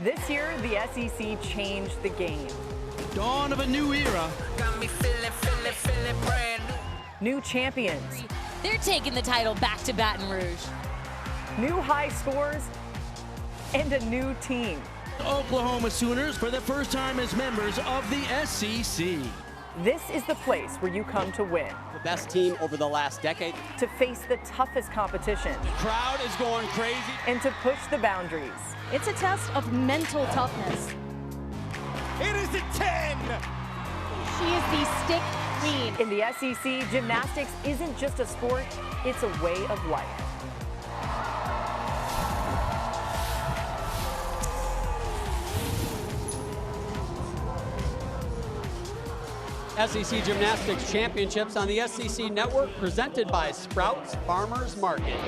This year, the SEC changed the game. Dawn of a new era. Got me feeling brand new. New champions, They're taking the title back to Baton Rouge. new high scores, and a new team. Oklahoma Sooners for the first time as members of the SEC. This is the place where you come to win, The best team over the last decade. to face the toughest competition, Crowd is going crazy. and to push the boundaries. It's a test of mental toughness. It is a 10. She is the stick queen. In the SEC, gymnastics isn't just a sport, it's a way of life. SEC Gymnastics Championships on the SEC Network, presented by Sprouts Farmers Market.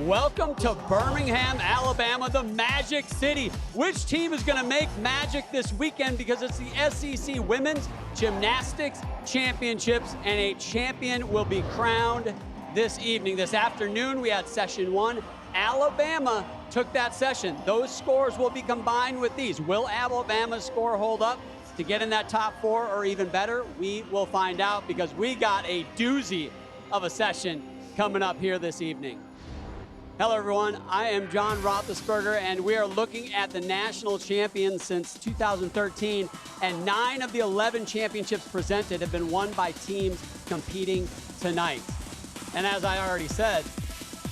Welcome to Birmingham, Alabama, the Magic City. Which team is going to make magic this weekend? Because it's the SEC Women's Gymnastics Championships, and a champion will be crowned this evening. This afternoon, we had session one. Alabama took that session. Those scores will be combined with these. Will Alabama's score hold up to get in that top four or even better? We will find out, because we got a doozy of a session coming up here this evening. Hello everyone, I am John Roethlisberger, and we are looking at the national champions since 2013, and 9 of the 11 championships presented have been won by teams competing tonight. And as I already said,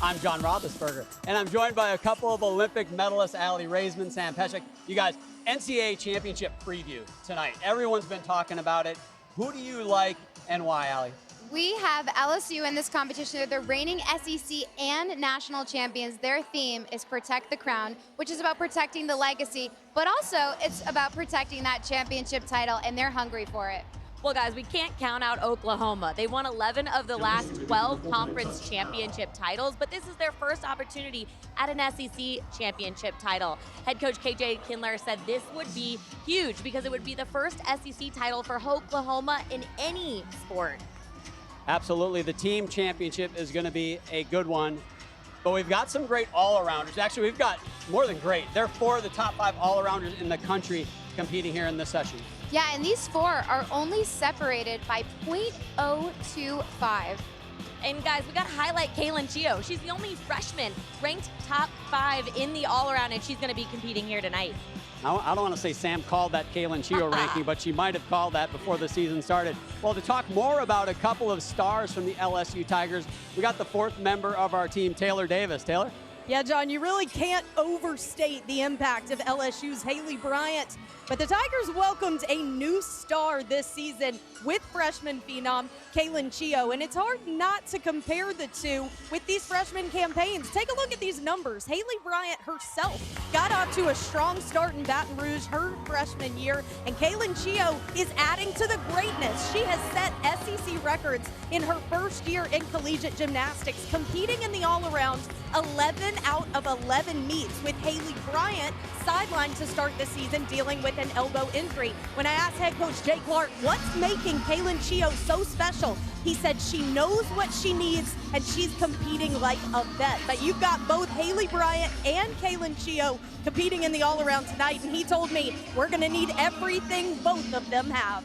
I'm John Roethlisberger, and I'm joined by a couple of Olympic medalists, Aly Raisman, Sam Pesek. You guys, NCAA championship preview tonight. Everyone's been talking about it. Who do you like and why, Aly? We have LSU in this competition. They're the reigning SEC and national champions. Their theme is Protect the Crown, which is about protecting the legacy, but also it's about protecting that championship title, and they're hungry for it. Well, guys, we can't count out Oklahoma. They won 11 of the last 12 conference championship titles, but this is their first opportunity at an SEC championship title. Head coach KJ Kindler said this would be huge because it would be the first SEC title for Oklahoma in any sport. Absolutely, the team championship is going to be a good one, but we've got some great all-arounders. Actually, we've got more than great. They're 4 of the top 5 all-arounders in the country competing here in this session. Yeah, and these 4 are only separated by .025. And guys, we got to highlight Kaylin Chio. She's the only freshman ranked top 5 in the all-around, and she's going to be competing here tonight. I don't want to say Sam called that Kaylin Chio ranking, but she might have called that before the season started. Well, to talk more about a couple of stars from the LSU Tigers, we got the 4th member of our team, Taylor Davis. Taylor? Yeah, John, you really can't overstate the impact of LSU's Haley Bryant. But the Tigers welcomed a new star this season with freshman phenom Kaylin Chio, and it's hard not to compare the two with these freshman campaigns. Take a look at these numbers. Haley Bryant herself got off to a strong start in Baton Rouge her freshman year, and Kaylin Chio is adding to the greatness. She has set SEC records in her first year in collegiate gymnastics, competing in the all-around 11 out of 11 meets, with Haley Bryant sidelined to start the season dealing with an elbow injury. When I asked head coach Jay Clark what's making Kaylin Chio so special, he said she knows what she needs and she's competing like a vet. But you've got both Haley Bryant and Kaylin Chio competing in the all-around tonight, and he told me we're going to need everything both of them have.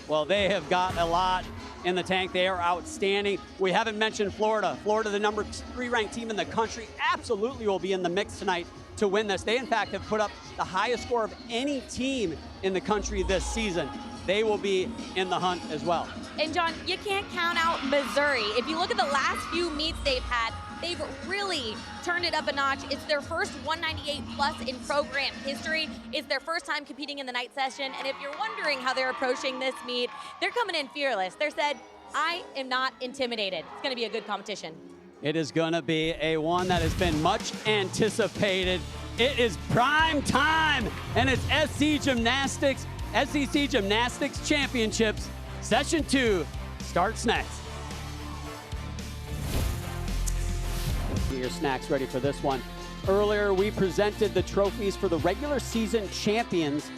Well, they have got a lot in the tank. They are outstanding. We haven't mentioned Florida. Florida, the number 3 ranked team in the country, absolutely will be in the mix tonight to win this. They, in fact, have put up the highest score of any team in the country this season. They will be in the hunt as well. And John, you can't count out Missouri. If you look at the last few meets they've had, they've really turned it up a notch. It's their first 198 plus in program history. It's their first time competing in the night session. And if you're wondering how they're approaching this meet, they're coming in fearless. They said, I am not intimidated. It's going to be a good competition. It is going to be a one that has been much anticipated. It is prime time, and it's SEC Gymnastics Championships. Session 2 starts next. Get your snacks ready for this one. Earlier, we presented the trophies for the regular season champions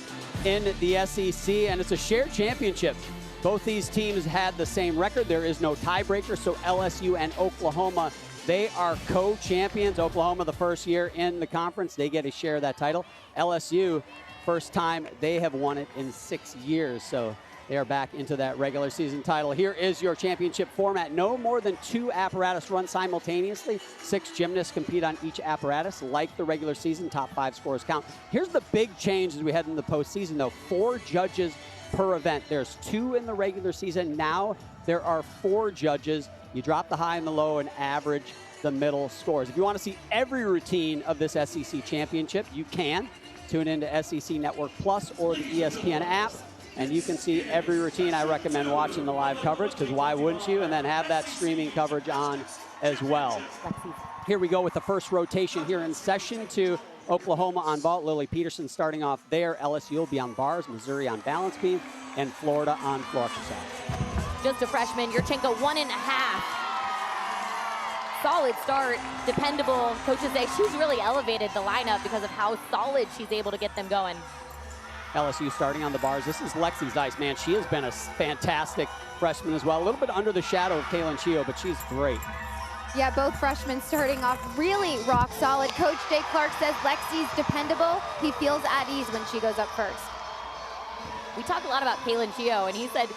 in the SEC, and it's a shared championship. Both these teams had the same record. There is no tiebreaker, so LSU and Oklahoma They are co-champions. Oklahoma, the first year in the conference, they get a share of that title. LSU, first time they have won it in 6 years. So they are back into that regular season title. Here is your championship format. No more than 2 apparatus run simultaneously. 6 gymnasts compete on each apparatus. Like the regular season, top 5 scores count. Here's the big change as we head into the postseason, though. 4 judges per event. There's 2 in the regular season. Now there are 4 judges. You drop the high and the low and average the middle scores. If you want to see every routine of this SEC championship, you can. Tune into SEC Network Plus or the ESPN app, and you can see every routine. I recommend watching the live coverage, because why wouldn't you? And then have that streaming coverage on as well. Here we go with the first rotation here in session 2. Oklahoma on vault, Lily Peterson starting off there. LSU will be on bars, Missouri on balance beam, and Florida on floor exercise. Just a freshman, Yurchenko 1.5. Solid start, dependable. Coaches say she's really elevated the lineup because of how solid she's able to get them going. LSU starting on the bars. This is Lexi Zeiss, man. She has been a fantastic freshman as well. A little bit under the shadow of Kaylin Chio, but she's great. Yeah, both freshmen starting off really rock solid. Coach Jay Clark says Lexi's dependable. He feels at ease when she goes up first. We talk a lot about Kaylin Chio, and he said,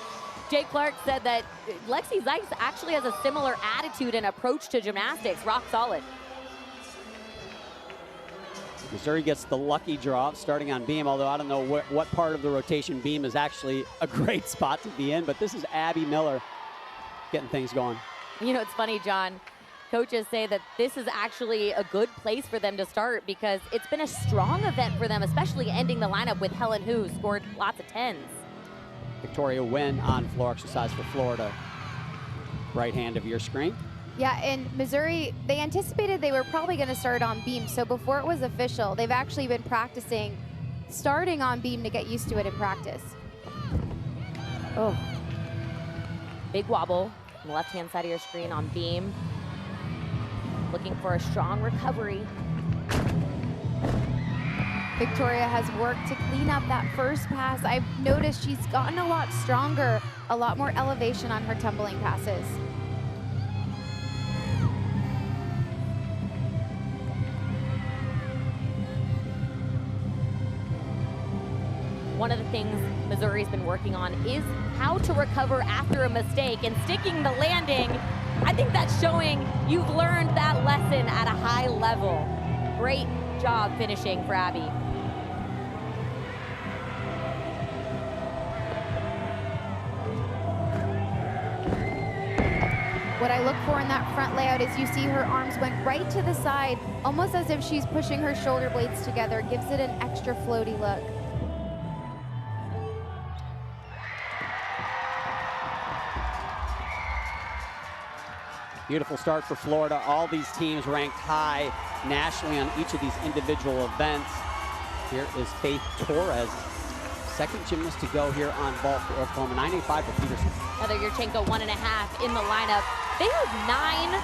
Jay Clark said that Lexi Zeiss actually has a similar attitude and approach to gymnastics, rock solid. Missouri gets the lucky draw starting on beam, although I don't know what part of the rotation beam is actually a great spot to be in, but this is Abby Miller getting things going. You know, it's funny, John. Coaches say that this is actually a good place for them to start because it's been a strong event for them, especially ending the lineup with Helen Hu, who scored lots of 10s. Victoria Nguyen on floor exercise for Florida. Right hand of your screen. Yeah, and Missouri, they anticipated they were probably going to start on beam, so before it was official, they've actually been practicing starting on beam to get used to it in practice. Oh. Big wobble on the left-hand side of your screen on beam. Looking for a strong recovery. Victoria has worked to clean up that first pass. I've noticed she's gotten a lot stronger, a lot more elevation on her tumbling passes. One of the things Missouri's been working on is how to recover after a mistake, and sticking the landing, I think that's showing you've learned that lesson at a high level. Great job finishing for Abby. What I look for in that front layout is you see her arms went right to the side, almost as if she's pushing her shoulder blades together, gives it an extra floaty look. Beautiful start for Florida. All these teams ranked high nationally on each of these individual events. Here is Faith Torres, second gymnast to go here on vault for Oklahoma. 9.85 for Peterson. Heather Yurchenko 1.5 in the lineup. They have 9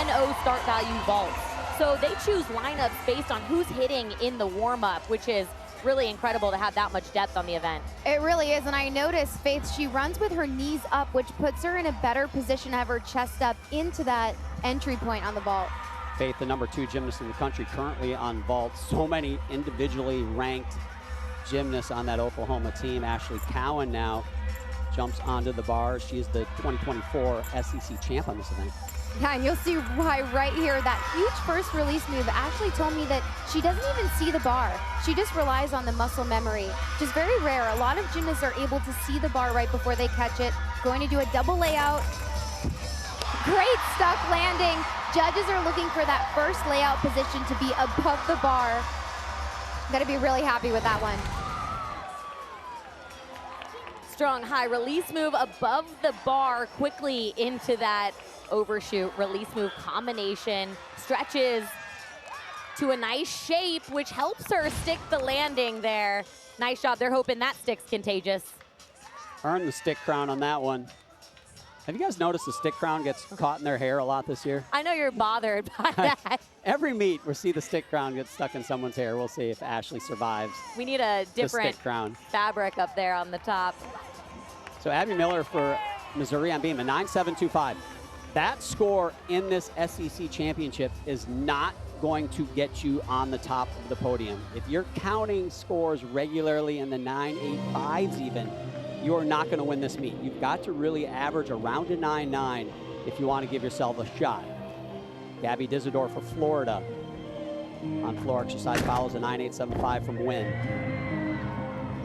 10-0 start value vaults. So they choose lineups based on who's hitting in the warm-up, which is really incredible to have that much depth on the event. It really is, and I noticed Faith, she runs with her knees up, which puts her in a better position to have her chest up into that entry point on the vault. Faith, the number 2 gymnast in the country, currently on vault. So many individually ranked gymnasts on that Oklahoma team. Ashley Cowan now jumps onto the bars. She is the 2024 SEC champ on this event. Yeah, and you'll see why right here, that huge first release move. Ashley told me that she doesn't even see the bar. She just relies on the muscle memory, which is very rare. A lot of gymnasts are able to see the bar right before they catch it. Going to do a double layout. Great stuck landing. Judges are looking for that first layout position to be above the bar. Gotta be really happy with that one. Strong high release move above the bar, quickly into that overshoot release move combination, stretches to a nice shape, which helps her stick the landing there. Nice job. They're hoping that stick's contagious. Earned the stick crown on that one. Have you guys noticed the stick crown gets caught in their hair a lot this year? I know you're bothered by that. Every meet, we'll see the stick crown get stuck in someone's hair. We'll see if Ashley survives. We need a different stick crown fabric up there on the top. So Abby Miller for Missouri on beam, a 9.725. That score in this SEC championship is not going to get you on the top of the podium. If you're counting scores regularly in the 9, 8, 5s even, you are not going to win this meet. You've got to really average around a 9-9 if you want to give yourself a shot. Gabby Dizador for Florida on floor exercise follows a 9.875 from Wynn.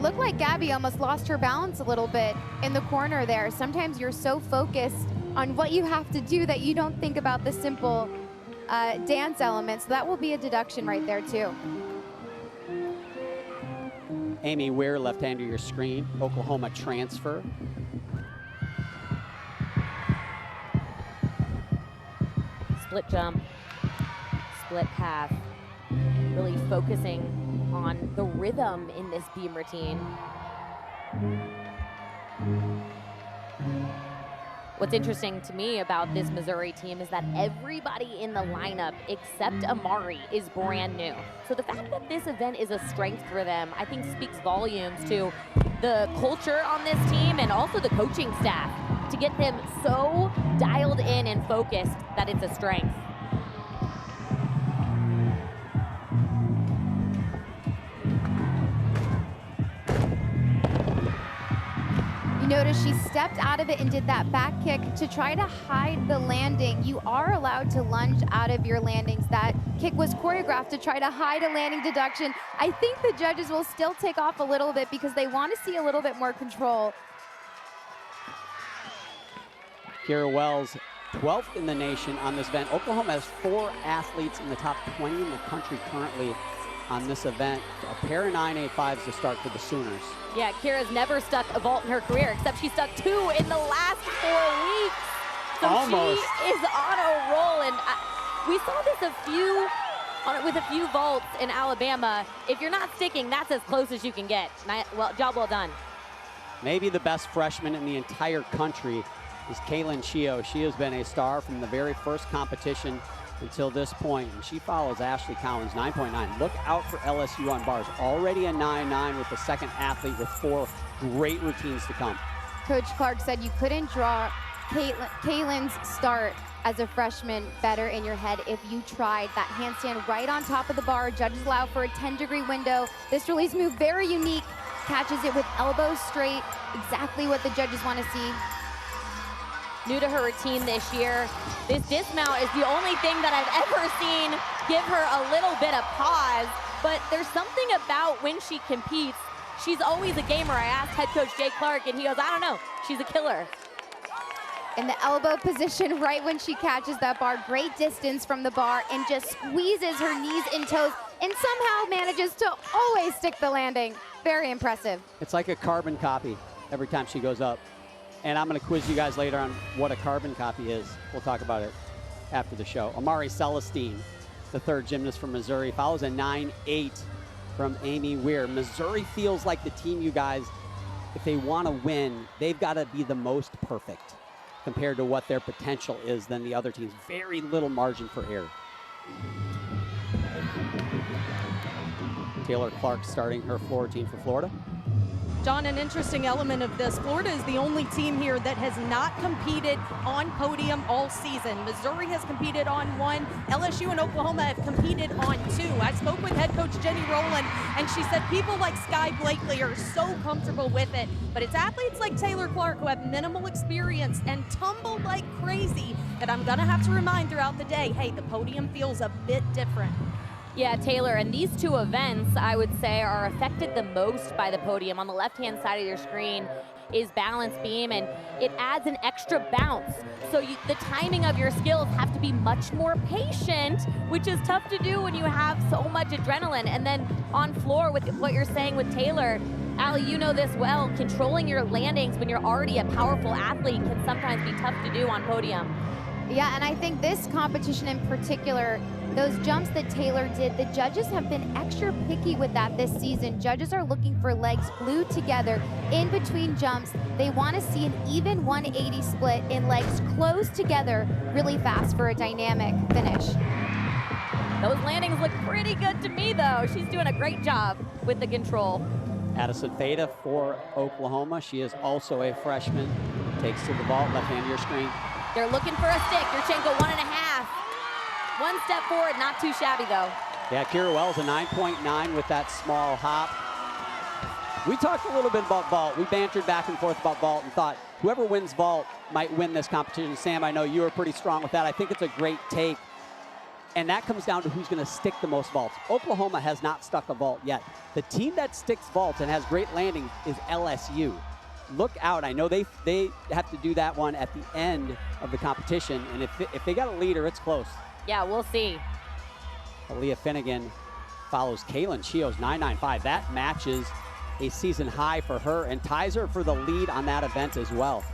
Looked like Gabby almost lost her balance a little bit in the corner there. Sometimes you're so focused on what you have to do that you don't think about the simple dance elements. So that will be a deduction right there too. Amy Weir, left hand of your screen, Oklahoma transfer. Split jump, split path, really focusing on the rhythm in this beam routine. What's interesting to me about this Missouri team is that everybody in the lineup except Amari is brand new. So the fact that this event is a strength for them, I think speaks volumes to the culture on this team and also the coaching staff to get them so dialed in and focused that it's a strength. You notice she stepped out of it and did that back kick to try to hide the landing. You are allowed to lunge out of your landings. That kick was choreographed to try to hide a landing deduction. I think the judges will still take off a little bit because they want to see a little bit more control. Kira Wells, 12th in the nation on this event. Oklahoma has 4 athletes in the top 20 in the country currently on this event. A pair of 9.85s to start for the Sooners. Yeah, Kira's never stuck a vault in her career, except she stuck 2 in the last 4 weeks. So Almost. she is on a roll, and we saw this with a few vaults in Alabama. If you're not sticking, that's as close as you can get. Well, job well done. Maybe the best freshman in the entire country is Kaylin Chio. She has been a star from the very first competition until this point, and she follows Ashley Collins, 9.9. Look out for LSU on bars. Already a 9.9 with the second athlete with 4 great routines to come. Coach Clark said you couldn't draw Kaylin's start as a freshman better in your head if you tried. That handstand right on top of the bar. Judges allow for a 10-degree window. This release move, very unique. Catches it with elbows straight. Exactly what the judges want to see. New to her routine this year. This dismount is the only thing that I've ever seen give her a little bit of pause, but there's something about when she competes. She's always a gamer. I asked head coach Jay Clark, and he goes, I don't know, she's a killer. In the elbow position right when she catches that bar, great distance from the bar, and just squeezes her knees and toes, and somehow manages to always stick the landing. Very impressive. It's like a carbon copy every time she goes up. And I'm going to quiz you guys later on what a carbon copy is. We'll talk about it after the show. Amari Celestine, the third gymnast from Missouri, follows a 9.8 from Amy Weir. Missouri feels like the team, you guys, if they want to win, they've got to be the most perfect compared to what their potential is than the other teams. Very little margin for error. Taylor Clark starting her floor routine for Florida. John, an interesting element of this, Florida is the only team here that has not competed on podium all season. Missouri has competed on 1. LSU and Oklahoma have competed on 2. I spoke with head coach Jenny Rowland, and she said people like Sky Blakely are so comfortable with it, but it's athletes like Taylor Clark who have minimal experience and tumble like crazy that I'm gonna have to remind throughout the day, hey, the podium feels a bit different. Yeah, Taylor, and these 2 events, I would say, are affected the most by the podium. On the left-hand side of your screen is balance beam, and it adds an extra bounce. So the timing of your skills have to be much more patient, which is tough to do when you have so much adrenaline. And then on floor, with what you're saying with Taylor, Allie, you know this well, controlling your landings when you're already a powerful athlete can sometimes be tough to do on podium. Yeah, and I think this competition in particular, those jumps that Taylor did, the judges have been extra picky with that this season. Judges are looking for legs glued together in between jumps. They want to see an even 180 split in legs close together really fast for a dynamic finish. Those landings look pretty good to me, though. She's doing a great job with the control. Addison Theta for Oklahoma. She is also a freshman. Takes to the vault, left hand of your screen. They're looking for a stick. Yurchenko 1.5. One step forward, not too shabby though. Yeah, Kira Wells a 9.9 with that small hop. We talked a little bit about vault. We bantered back and forth about vault and thought whoever wins vault might win this competition. Sam, I know you were pretty strong with that. I think it's a great take. And that comes down to who's going to stick the most vaults. Oklahoma has not stuck a vault yet. The team that sticks vaults and has great landings is LSU. Look out. I know they have to do that one at the end of the competition. And if they got a leader, it's close. Yeah, we'll see. Aaliyah Finnegan follows Kaylin Chio's 9.95. That matches a season high for her and ties her for the lead on that event as well.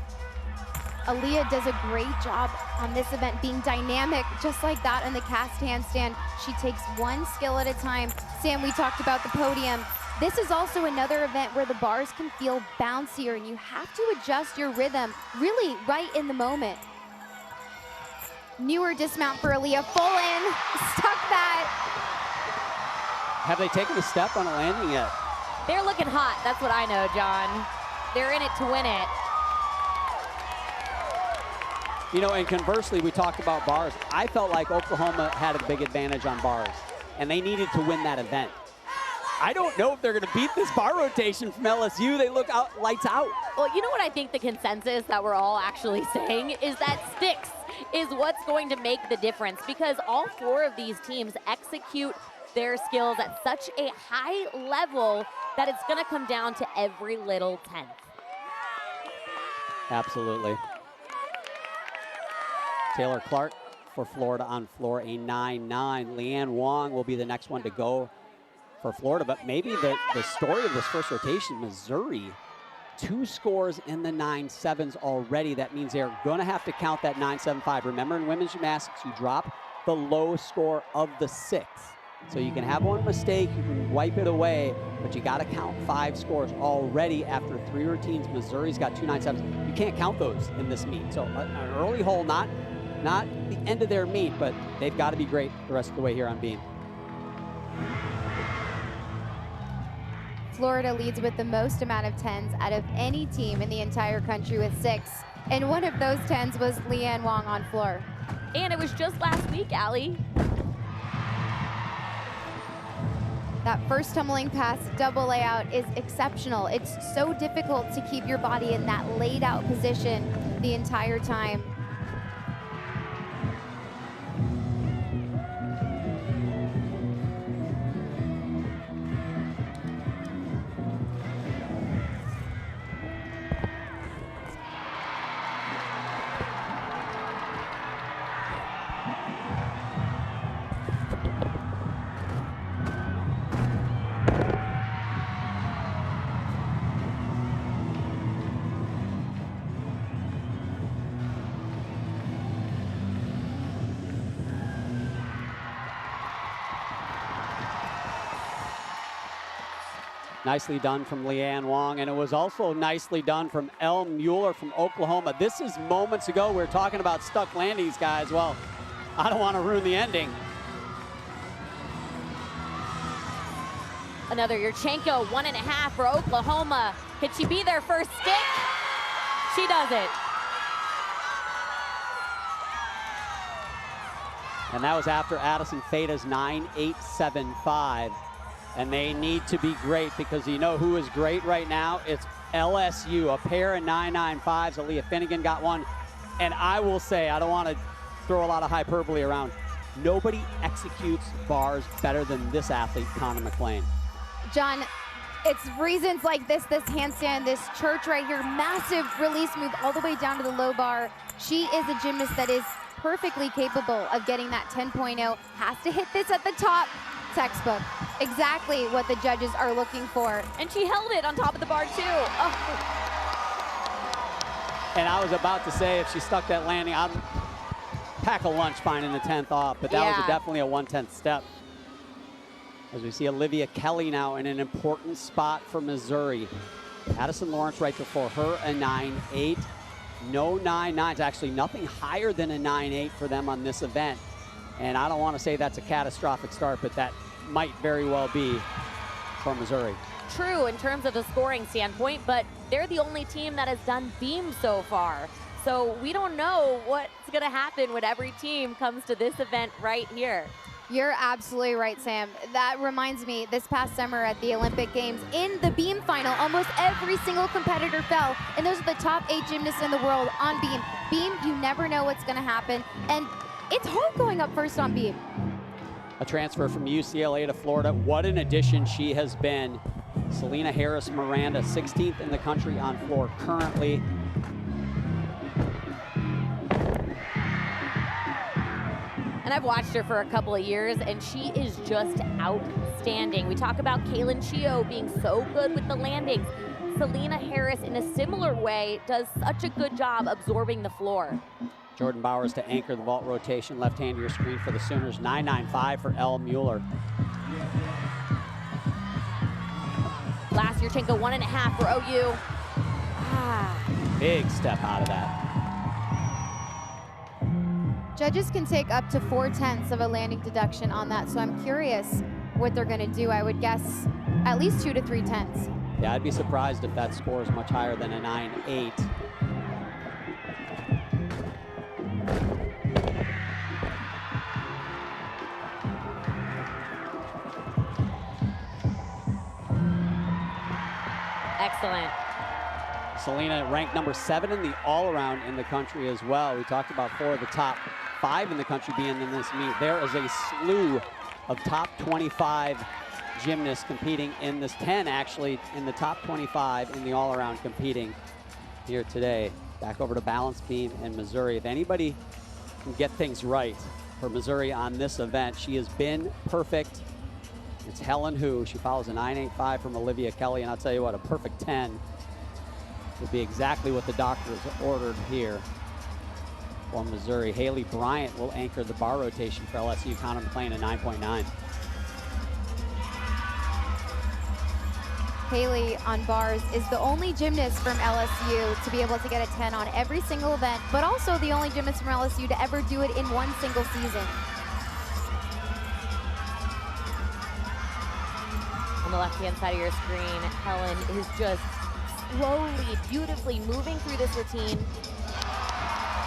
Aaliyah does a great job on this event, being dynamic, just like that in the cast handstand. She takes one skill at a time. Sam, we talked about the podium. This is also another event where the bars can feel bouncier and you have to adjust your rhythm really right in the moment. Newer dismount for Aaliyah, full in, stuck that. Have they taken a step on a landing yet? They're looking hot, that's what I know, John. They're in it to win it. You know, and conversely, we talked about bars. I felt like Oklahoma had a big advantage on bars, and they needed to win that event. I don't know if they're going to beat this bar rotation from LSU. They look out, lights out. Well, you know what I think the consensus that we're all actually saying is that sticks is what's going to make the difference, because all four of these teams execute their skills at such a high level that it's going to come down to every little tenth. Absolutely. Taylor Clark for Florida on floor, a 9.9. Leanne Wong will be the next one to go for Florida, but maybe the story of this first rotation, Missouri, 2 scores in the 9.7s already. That means they're going to have to count that 9.75. Remember, in women's gymnastics, you drop the low score of the 6. So you can have one mistake, you can wipe it away, but you got to count 5 scores already after 3 routines. Missouri's got 2 9.7s. You can't count those in this meet. So an early hole, not the end of their meet, but they've got to be great the rest of the way here on beam. Florida leads with the most amount of 10s out of any team in the entire country with 6. And one of those 10s was Leanne Wong on floor. And it was just last week, Allie. That first tumbling pass double layout is exceptional. It's so difficult to keep your body in that laid out position the entire time. Nicely done from Leanne Wong, and it was also nicely done from Elle Mueller from Oklahoma. This is moments ago. We were talking about stuck landings, guys. Well, I don't want to ruin the ending. Another Yurchenko, 1.5 for Oklahoma. Could she be their first stick? She does it. And that was after Addison Feda's 9.875. And they need to be great, because you know who is great right now? It's LSU, a pair of 9.95s. Aaliyah Finnegan got one. And I will say, I don't want to throw a lot of hyperbole around, nobody executes bars better than this athlete, Connor McLean. John, it's reasons like this handstand, this church right here, massive release move all the way down to the low bar. She is a gymnast that is perfectly capable of getting that 10.0, has to hit this at the top. Textbook. Exactly what the judges are looking for. And she held it on top of the bar too. Oh. And I was about to say, if she stuck that landing, I'd pack a lunch finding the 10th off, but that was definitely a 1/10 step. As we see Olivia Kelly now in an important spot for Missouri. Addison Lawrence right before her, a 9.8. No 9.9s, actually nothing higher than a 9.8 for them on this event. And I don't want to say that's a catastrophic start, but that might very well be for Missouri. True in terms of the scoring standpoint, but they're the only team that has done beam so far. So we don't know what's going to happen when every team comes to this event right here. You're absolutely right, Sam. That reminds me, this past summer at the Olympic Games, in the beam final, almost every single competitor fell, and those are the top 8 gymnasts in the world on beam. Beam, you never know what's going to happen, and it's hard going up first on beam. A transfer from UCLA to Florida. What an addition she has been. Selena Harris Miranda, 16th in the country on floor currently. And I've watched her for a couple of years, and she is just outstanding. We talk about Kaylin Chio being so good with the landings. Selena Harris, in a similar way, does such a good job absorbing the floor. Jordan Bowers to anchor the vault rotation. Left hand to your screen for the Sooners. 9.95 for Elle Mueller. Last year, Chenko 1.5 for OU. Big step out of that. Judges can take up to 4/10 of a landing deduction on that, so I'm curious what they're going to do. I would guess at least 2 to 3/10. Yeah, I'd be surprised if that score is much higher than a 9.8. Excellent. Selena ranked number 7 in the all-around in the country as well. We talked about 4 of the top 5 in the country being in this meet. There is a slew of top 25 gymnasts competing in this, 10 actually in the top 25 in the all-around competing here today. Back over to balance beam in Missouri. If anybody can get things right for Missouri on this event, she has been perfect. It's Helen Hu. She follows a 9.85 from Olivia Kelly, and I'll tell you what, a perfect 10 would be exactly what the doctors ordered here for Missouri. Haley Bryant will anchor the bar rotation for LSU, contemplating a 9.9. Haley on bars is the only gymnast from LSU to be able to get a 10 on every single event, but also the only gymnast from LSU to ever do it in one single season. On the left-hand side of your screen, Helen is just slowly, beautifully moving through this routine.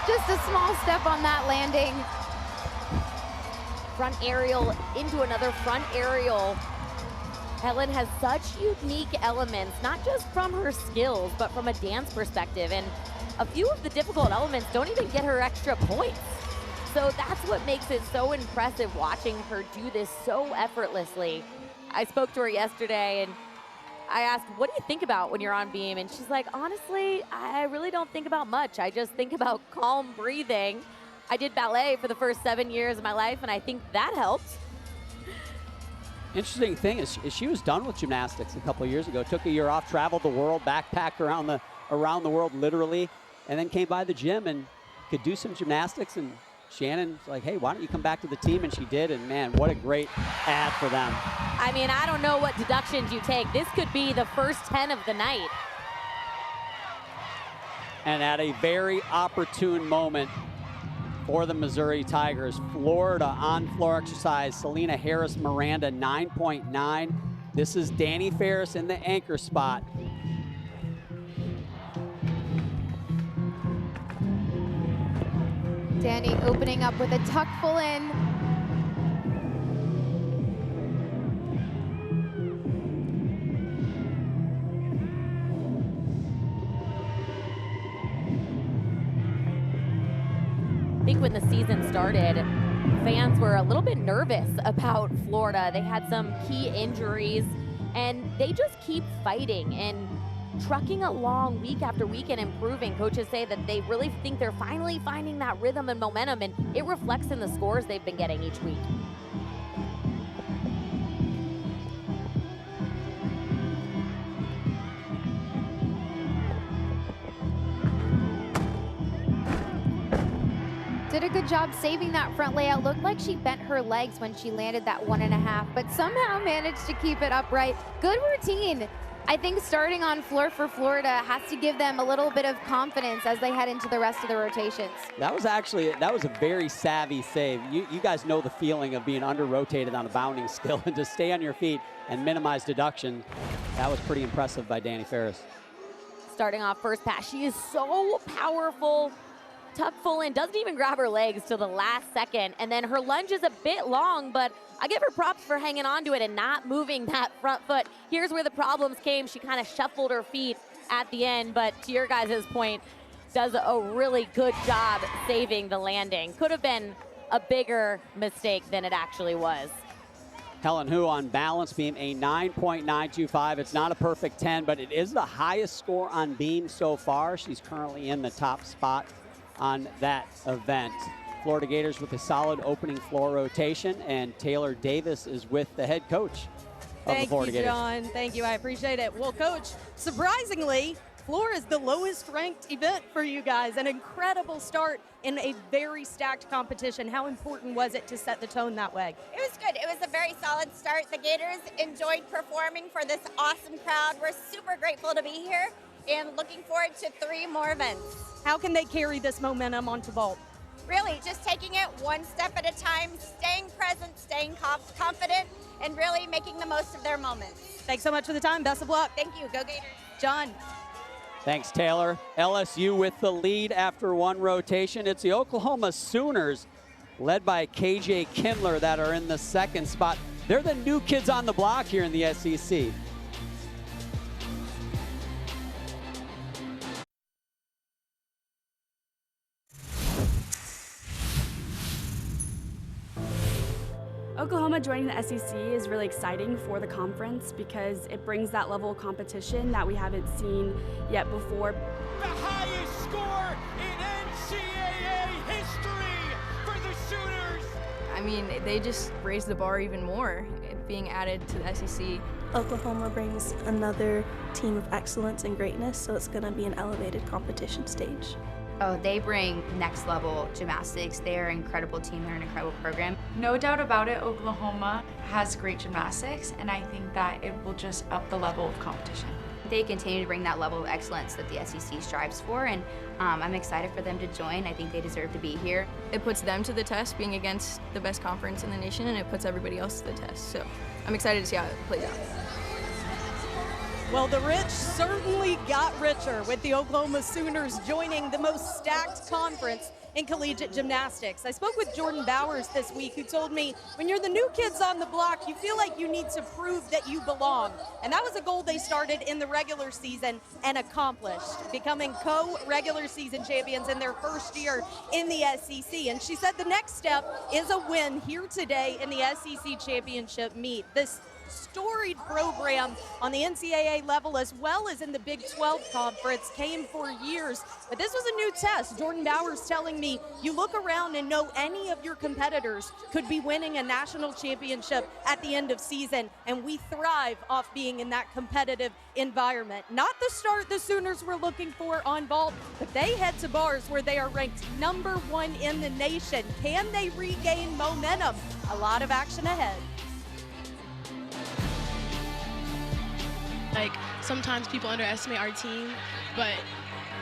Just a small step on that landing. Front aerial into another front aerial. Helen has such unique elements, not just from her skills, but from a dance perspective. And a few of the difficult elements don't even get her extra points. So that's what makes it so impressive watching her do this so effortlessly. I spoke to her yesterday and I asked, what do you think about when you're on beam? And she's like, honestly, I really don't think about much. I just think about calm breathing. I did ballet for the first 7 years of my life, and I think that helped. Interesting thing is she was done with gymnastics a couple of years ago, took a year off, traveled the world, backpacked around the world literally, and then came by the gym and could do some gymnastics. And Shannon's like, hey, why don't you come back to the team? And she did, and man, what a great ad for them. I mean, I don't know what deductions you take. This could be the first 10 of the night. And at a very opportune moment for the Missouri Tigers, Florida on-floor exercise, Selena Harris Miranda, 9.9. This is Danny Ferris in the anchor spot. Danny opening up with a tuck full in. I think when the season started, fans were a little bit nervous about Florida. They had some key injuries, and they just keep fighting and trucking along week after week and improving. Coaches say that they really think they're finally finding that rhythm and momentum, and it reflects in the scores they've been getting each week. Did a good job saving that front layout. Looked like she bent her legs when she landed that 1.5, but somehow managed to keep it upright. Good routine. I think starting on floor for Florida has to give them a little bit of confidence as they head into the rest of the rotations. That was a very savvy save. You guys know the feeling of being under-rotated on a bounding skill, and to stay on your feet and minimize deduction, that was pretty impressive by Danny Ferris. Starting off first pass, she is so powerful tuck full in, doesn't even grab her legs till the last second. And then her lunge is a bit long, but I give her props for hanging on to it and not moving that front foot. Here's where the problems came. She kind of shuffled her feet at the end, but to your guys' point, does a really good job saving the landing. Could have been a bigger mistake than it actually was. Helen Hu on balance beam, a 9.925. It's not a perfect 10, but it is the highest score on beam so far. She's currently in the top spot on that event. Florida Gators with a solid opening floor rotation, and Taylor Davis is with the head coach of the Florida Gators. Thank you, John. Thank you. I appreciate it. Well, Coach, surprisingly, floor is the lowest ranked event for you guys. An incredible start in a very stacked competition. How important was it to set the tone that way? It was good. It was a very solid start. The Gators enjoyed performing for this awesome crowd. We're super grateful to be here and looking forward to 3 more events. How can they carry this momentum onto vault? Really, just taking it one step at a time, staying present, staying confident, and really making the most of their moments. Thanks so much for the time. Best of luck. Thank you. Go Gators. John. Thanks, Taylor. LSU with the lead after 1 rotation. It's the Oklahoma Sooners, led by KJ Kindler, that are in the 2nd spot. They're the new kids on the block here in the SEC. Oklahoma joining the SEC is really exciting for the conference because it brings that level of competition that we haven't seen yet before. The highest score in NCAA history for the Sooners. I mean, they just raised the bar even more, being added to the SEC. Oklahoma brings another team of excellence and greatness, so it's going to be an elevated competition stage. Oh, they bring next level gymnastics. They're an incredible team. They're an incredible program. No doubt about it, Oklahoma has great gymnastics, and I think that it will just up the level of competition. They continue to bring that level of excellence that the SEC strives for, and I'm excited for them to join. I think they deserve to be here. It puts them to the test, being against the best conference in the nation, and it puts everybody else to the test. So I'm excited to see how it plays out. Well, the rich certainly got richer with the Oklahoma Sooners joining the most stacked conference in collegiate gymnastics. I spoke with Jordan Bowers this week, who told me when you're the new kids on the block, you feel like you need to prove that you belong. And that was a goal they started in the regular season and accomplished, becoming co-regular season champions in their first year in the SEC. And she said the next step is a win here today in the SEC championship meet. This storied program on the NCAA level as well as in the Big 12 conference came for years, but this was a new test. Jordan Bowers telling me you look around and know any of your competitors could be winning a national championship at the end of season, and we thrive off being in that competitive environment. Not the start the Sooners were looking for on vault, but they head to bars where they are ranked #1 in the nation. Can they regain momentum? A lot of action ahead. Like, sometimes people underestimate our team, but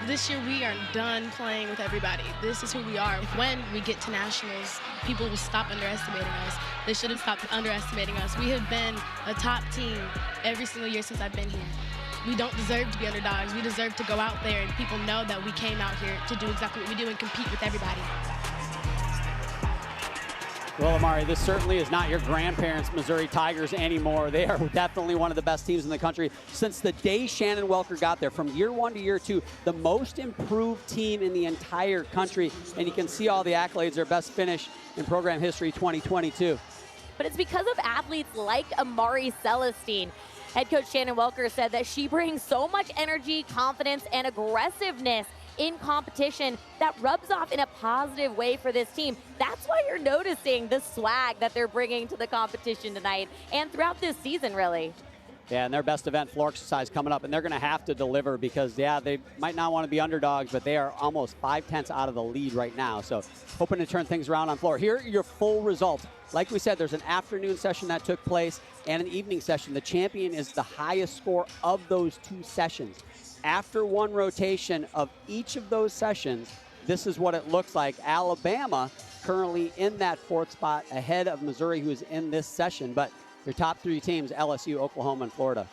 this year we are done playing with everybody. This is who we are. When we get to nationals, people will stop underestimating us. They shouldn't stop underestimating us. We have been a top team every single year since I've been here. We don't deserve to be underdogs. We deserve to go out there and people know that we came out here to do exactly what we do and compete with everybody. Well, Amari, this certainly is not your grandparents' Missouri Tigers anymore. They are definitely one of the best teams in the country. Since the day Shannon Welker got there, from year 1 to year 2, the most improved team in the entire country. And you can see all the accolades, their best finish in program history 2022. But it's because of athletes like Amari Celestine. Head coach Shannon Welker said that she brings so much energy, confidence, and aggressiveness in competition that rubs off in a positive way for this team. That's why you're noticing the swag that they're bringing to the competition tonight and throughout this season, really. Yeah, and their best event, floor exercise, coming up, and they're going to have to deliver because, yeah, they might not want to be underdogs, but they are almost 5/10 out of the lead right now. So hoping to turn things around on floor. Here are your full results. Like we said, there's an afternoon session that took place and an evening session. The champion is the highest score of those 2 sessions. After 1 rotation of each of those sessions, this is what it looks like. Alabama currently in that 4th spot ahead of Missouri, who is in this session. But your top 3 teams, LSU, Oklahoma, and Florida.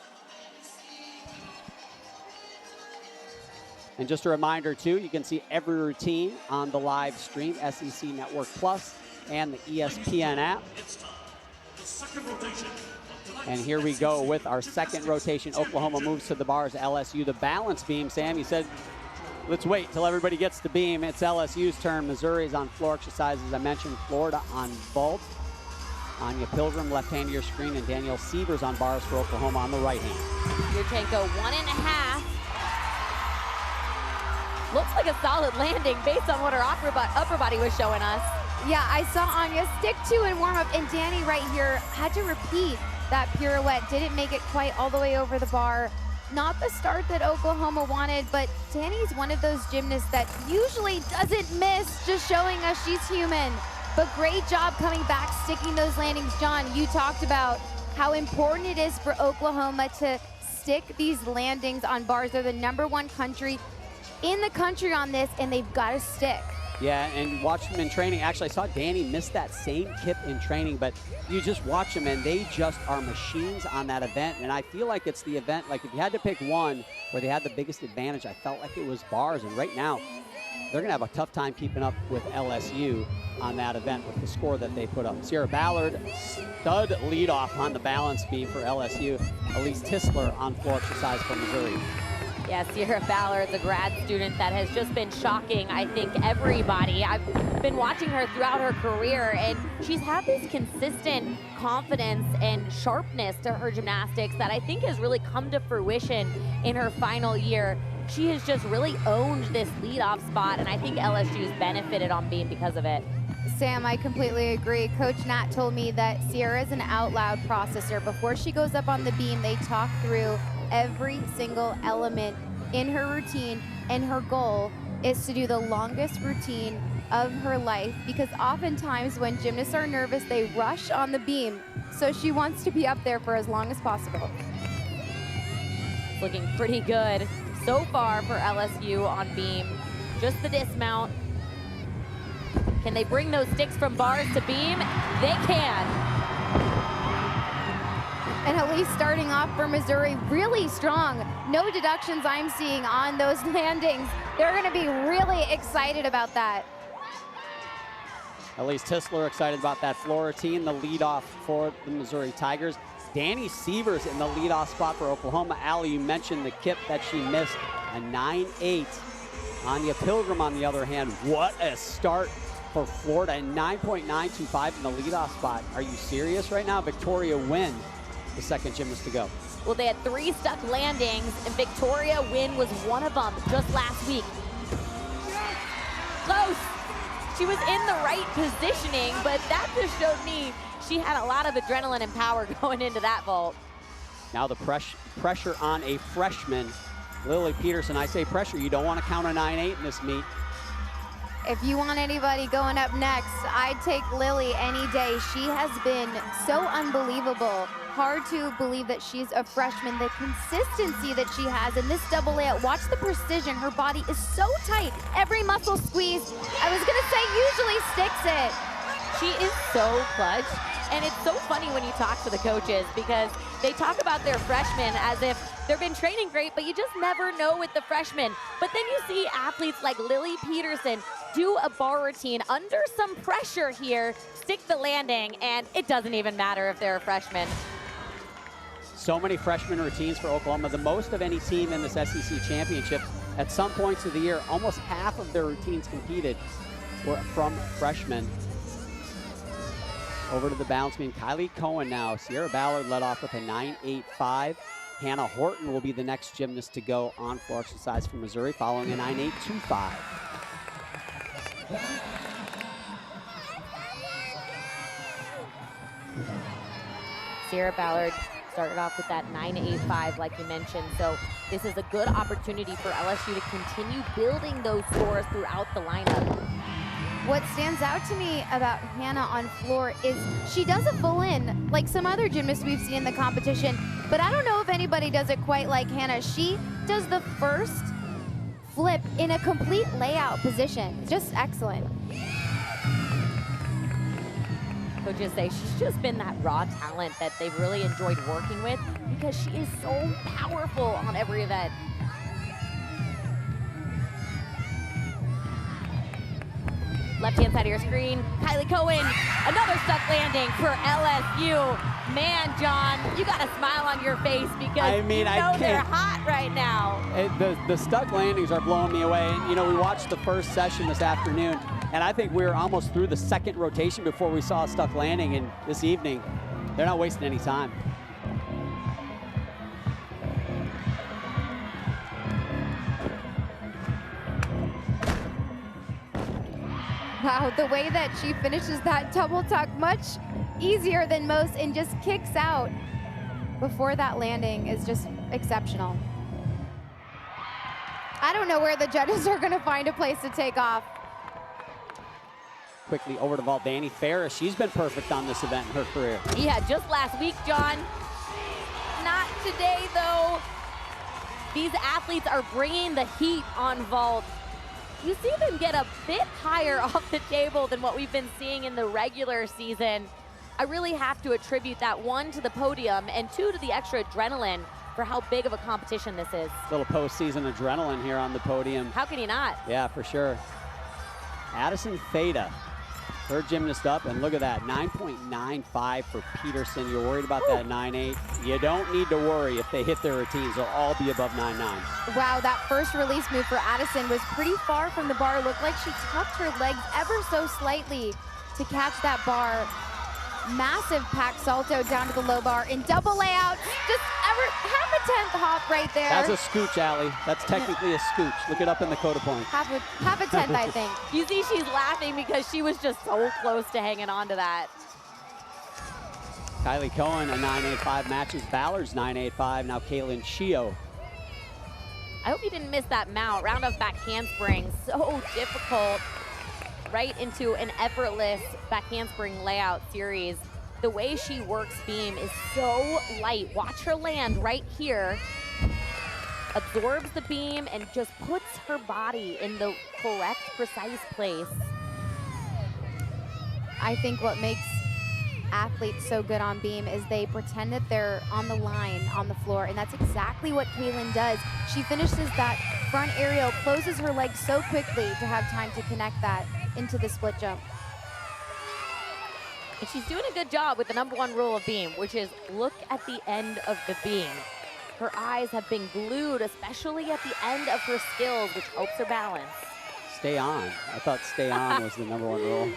And just a reminder, too, you can see every routine on the live stream, SEC Network Plus and the ESPN app. And here we go with our second rotation. Oklahoma moves to the bars, LSU the balance beam. Sam, you said, let's wait till everybody gets the beam. It's LSU's turn. Missouri is on floor exercise, as I mentioned. Florida on vault. Anya Pilgrim, left hand of your screen, and Danielle Sievers on bars for Oklahoma on the right hand. Yurchenko 1.5. Looks like a solid landing based on what her upper body was showing us. Yeah, I saw Anya stick 2 in warm-up, and Danny right here had to repeat that pirouette. Didn't make it quite all the way over the bar. Not the start that Oklahoma wanted, but Danny's one of those gymnasts that usually doesn't miss, just showing us she's human. But great job coming back, sticking those landings. John, you talked about how important it is for Oklahoma to stick these landings on bars. They're the #1 country in the country on this, and they've got to stick. Yeah, and watch them in training. Actually, I saw Danny miss that same kip in training, but you just watch them, and they just are machines on that event. And I feel like it's the event, like if you had to pick one where they had the biggest advantage, I felt like it was bars. And right now, they're going to have a tough time keeping up with LSU on that event with the score that they put up. Sierra Ballard, stud leadoff on the balance beam for LSU. Elise Tisler on floor exercise for Missouri. Yeah, Sierra Ballard, the grad student that has just been shocking, I think, everybody. I've been watching her throughout her career, and she's had this consistent confidence and sharpness to her gymnastics that I think has really come to fruition in her final year. She has just really owned this leadoff spot, and I think LSU's benefited on beam because of it. Sam, I completely agree. Coach Nat told me that Sierra is an out loud processor. Before she goes up on the beam, they talk through every single element in her routine, and her goal is to do the longest routine of her life, because oftentimes when gymnasts are nervous, they rush on the beam. So she wants to be up there for as long as possible. Looking pretty good so far for LSU on beam. Just the dismount. Can they bring those sticks from bars to beam? They can. And Elise starting off for Missouri really strong. No deductions I'm seeing on those landings. They're going to be really excited about that. Elise Tisler excited about that floor routine, the leadoff for the Missouri Tigers. Danny Sievers in the leadoff spot for Oklahoma. Allie, you mentioned the kip that she missed, a 9.8. Anya Pilgrim, on the other hand, what a start for Florida, a 9.925 in the leadoff spot. Are you serious right now? Victoria Wynn, the second gymnast to go. Well, they had 3 stuck landings, and Victoria Wynn was one of them just last week. Close. She was in the right positioning, but that just showed me she had a lot of adrenaline and power going into that vault. Now the pressure on a freshman, Lily Peterson. I say pressure, you don't want to count a 9.8 in this meet. If you want anybody going up next, I'd take Lily any day. She has been so unbelievable. Hard to believe that she's a freshman. The consistency that she has in this double layout. Watch the precision. Her body is so tight. Every muscle squeezed. I was going to say usually sticks it. She is so clutch. And it's so funny when you talk to the coaches, because they talk about their freshmen as if they've been training great, but you just never know with the freshmen. But then you see athletes like Lily Peterson do a bar routine under some pressure here, stick the landing, and it doesn't even matter if they're a freshman. So many freshman routines for Oklahoma, the most of any team in this SEC championship. At some points of the year, almost half of their routines competed were from freshmen. Over to the balance beam, Kylie Cohen now. Sierra Ballard led off with a 9.85. Hannah Horton will be the next gymnast to go on floor exercise for Missouri, following a 9.825. Sierra Ballard started off with that 9.85, like you mentioned. So this is a good opportunity for LSU to continue building those scores throughout the lineup. What stands out to me about Hannah on floor is she does a full in, like some other gymnasts we've seen in the competition, but I don't know if anybody does it quite like Hannah. She does the first flip in a complete layout position. Just excellent. Coaches say she's just been that raw talent that they've really enjoyed working with, because she is so powerful on every event. Left-hand side of your screen, Kylie Cohen, another stuck landing for LSU. Man, John, you got a smile on your face because you know they're hot right now. The stuck landings are blowing me away. And, you know, we watched the first session this afternoon, and I think we were almost through the second rotation before we saw a stuck landing. And this evening, they're not wasting any time. Wow, the way that she finishes that double tuck much easier than most and just kicks out before that landing is just exceptional. I don't know where the judges are going to find a place to take off. Quickly over to vault, Danny Ferris. She's been perfect on this event in her career. Yeah, just last week, John. Not today, though. These athletes are bringing the heat on vault. You see them get a bit higher off the table than what we've been seeing in the regular season. I really have to attribute that, one, to the podium, and two, to the extra adrenaline for how big of a competition this is. Little postseason adrenaline here on the podium. How can you not? Yeah, for sure. Addison Theta, third gymnast up, and look at that, 9.95 for Peterson. You're worried about that 9.8. You don't need to worry if they hit their routines. They'll all be above 9.9. Wow, that first release move for Addison was pretty far from the bar. Looked like she tucked her legs ever so slightly to catch that bar. Massive pack salto down to the low bar in double layout. Just half a tenth hop right there. That's a scooch, Allie. That's technically a scooch. Look it up in the Coda point. Half a tenth, I think. You see she's laughing because she was just so close to hanging on to that. Kylie Cohen, a 9.85 matches Ballard's 9.85. Now Kaylin Chio. I hope you didn't miss that mount. Round off back handspring, so difficult. Right into an effortless back handspring layout series. The way she works beam is so light. Watch her land right here. Absorbs the beam and just puts her body in the correct, precise place. I think what makes athletes so good on beam is they pretend that they're on the line on the floor, and that's exactly what Kaylin does. She finishes that front aerial, closes her legs so quickly to have time to connect that into the split jump. And she's doing a good job with the #1 rule of beam, which is look at the end of the beam. Her eyes have been glued, especially at the end of her skills, which helps her balance. Stay on. I thought stay on was the #1 rule.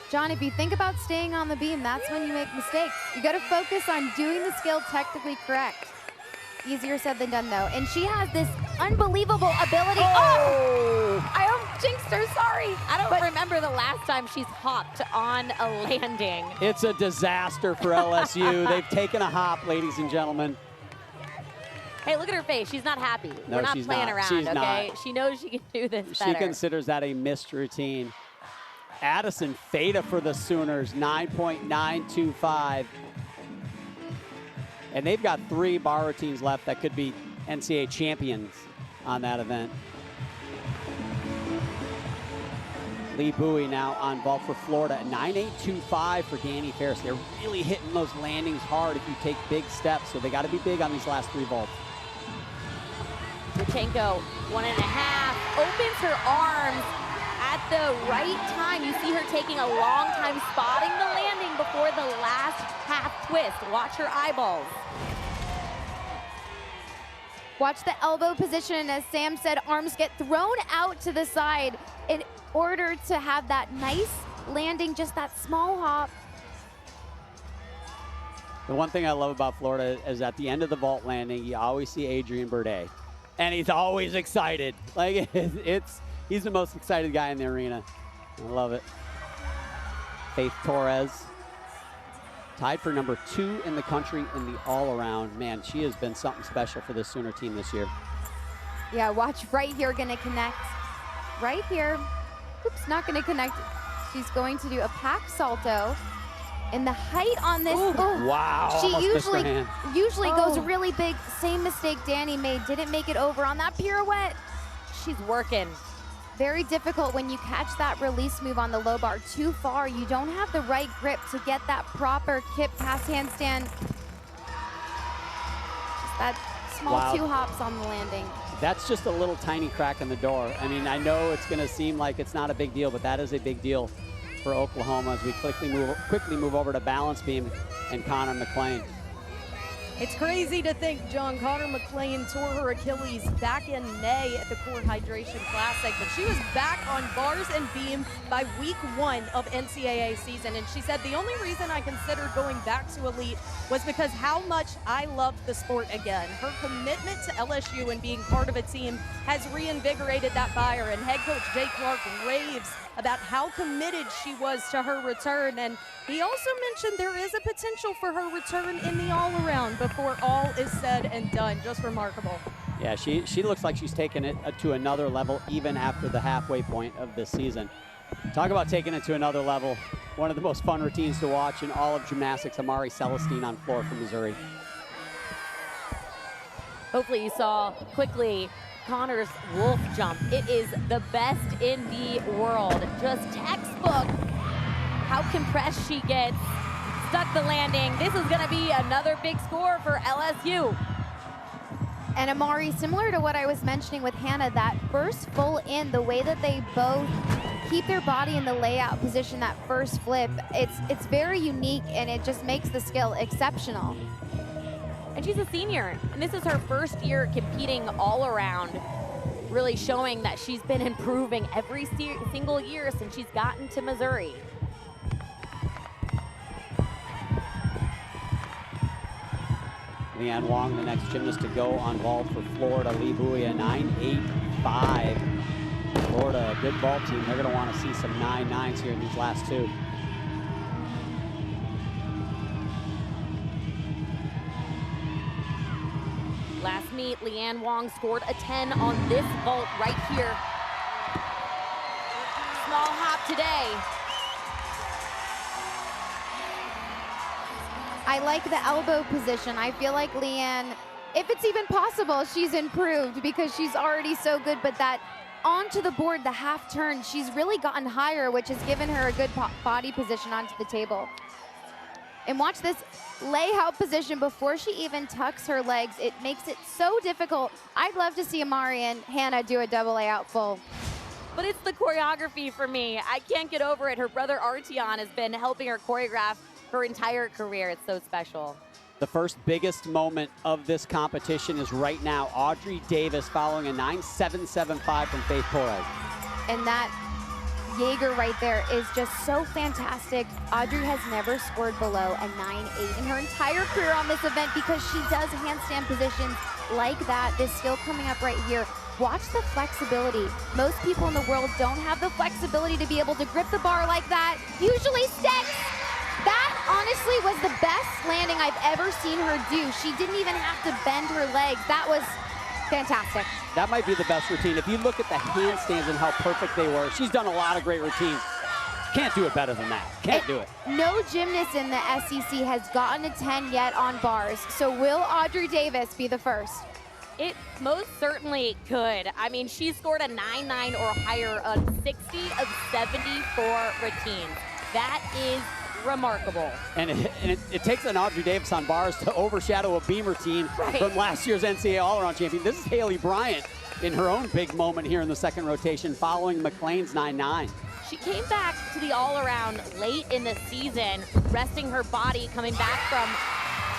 John, if you think about staying on the beam, that's when you make mistakes. You gotta focus on doing the skill technically correct. Easier said than done, though. And she has this unbelievable ability. Oh! I jinxed her, sorry. I don't remember the last time she's hopped on a landing. It's a disaster for LSU. They've taken a hop, ladies and gentlemen. Hey, look at her face. She's not happy. No, We're not she's playing not. around, She's okay? not. She knows she can do this better. She considers that a missed routine. Addison Theta for the Sooners, 9.925. And they've got 3 bar routines left that could be NCAA champions on that event. Lee Bowie now on vault for Florida, 9.825 for Danny Ferris. They're really hitting those landings hard if you take big steps, so they got to be big on these last 3 vaults. Yurchenko, 1.5, opens her arms at the right time. You see her taking a long time spotting the landing before the last half twist. Watch her eyeballs. Watch the elbow position, and as Sam said, arms get thrown out to the side in order to have that nice landing, just that small hop. The one thing I love about Florida is at the end of the vault landing, you always see Adrian Burde, and he's always excited. Like he's the most excited guy in the arena. I love it. Faith Torres, tied for #2 in the country in the all-around. Man, she has been something special for this Sooner team this year. Yeah, watch right here, gonna connect. Right here. Oops, not gonna connect. She's going to do a pack salto. And the height on this, wow, she almost missed her usually hand. goes really big. Same mistake Danny made, didn't make it over on that pirouette. She's working. Very difficult when you catch that release move on the low bar too far. You don't have the right grip to get that proper kip pass handstand. Just that small Wow. 2 hops on the landing. That's just a little tiny crack in the door. I mean, I know it's going to seem like it's not a big deal, but that is a big deal for Oklahoma as we quickly move over to balance beam and Connor McClain. It's crazy to think John Connor McClain tore her Achilles back in May at the Core Hydration Classic, but she was back on bars and beam by week 1 of NCAA season. And she said, the only reason I considered going back to Elite was because how much I loved the sport again. Her commitment to LSU and being part of a team has reinvigorated that fire. And head coach Jay Clark raves about how committed she was to her return. And he also mentioned there is a potential for her return in the all-around before all is said and done. Just remarkable. Yeah, she looks like she's taken it to another level even after the halfway point of this season. Talk about taking it to another level. One of the most fun routines to watch in all of gymnastics, Amari Celestine on floor for Missouri. Hopefully you saw quickly Connor's wolf jump. It is the best in the world. Just textbook how compressed she gets. Stuck the landing. This is gonna be another big score for LSU. And Amari, similar to what I was mentioning with Hannah, that first full in, the way that they both keep their body in the layout position, that first flip, it's very unique and it just makes the skill exceptional. And she's a senior, and this is her first year competing all around, really showing that she's been improving every single year since she's gotten to Missouri. Leanne Wong, the next gymnast to go on vault for Florida. Lee Bowie, a 9.85. Florida, a good vault team. They're going to want to see some 9.9s here in these last 2. Last meet, Leanne Wong scored a 10 on this vault right here. Small hop today. I like the elbow position. I feel like Leanne, if it's even possible, she's improved because she's already so good, but that onto the board, the half turn, she's really gotten higher, which has given her a good body position onto the table. And watch this layout position before she even tucks her legs. It makes it so difficult. I'd love to see Amari and Hannah do a double layout full. But it's the choreography for me. I can't get over it. Her brother Arteon has been helping her choreograph her entire career. It's so special. The first biggest moment of this competition is right now. Audrey Davis following a 9.775 from Faith Torres. And that Jaeger right there is just so fantastic. Audrey has never scored below a 9.8 in her entire career on this event because she does handstand positions like that. This skill coming up right here. Watch the flexibility. Most people in the world don't have the flexibility to be able to grip the bar like that. Usually sticks. That honestly was the best landing I've ever seen her do. She didn't even have to bend her legs. That was fantastic. That might be the best routine. If you look at the handstands and how perfect they were, she's done a lot of great routines. Can't do it better than that. Can't do it. No gymnast in the SEC has gotten a 10 yet on bars. So will Audrey Davis be the first? It most certainly could. I mean, she scored a 9.9 or higher on 60 of 74 routines. That is remarkable. And it takes an Audrey Davis on bars to overshadow a beam routine from last year's NCAA all-around champion. This is Haley Bryant in her own big moment here in the second rotation following McClain's 9.9. She came back to the all-around late in the season, resting her body, coming back from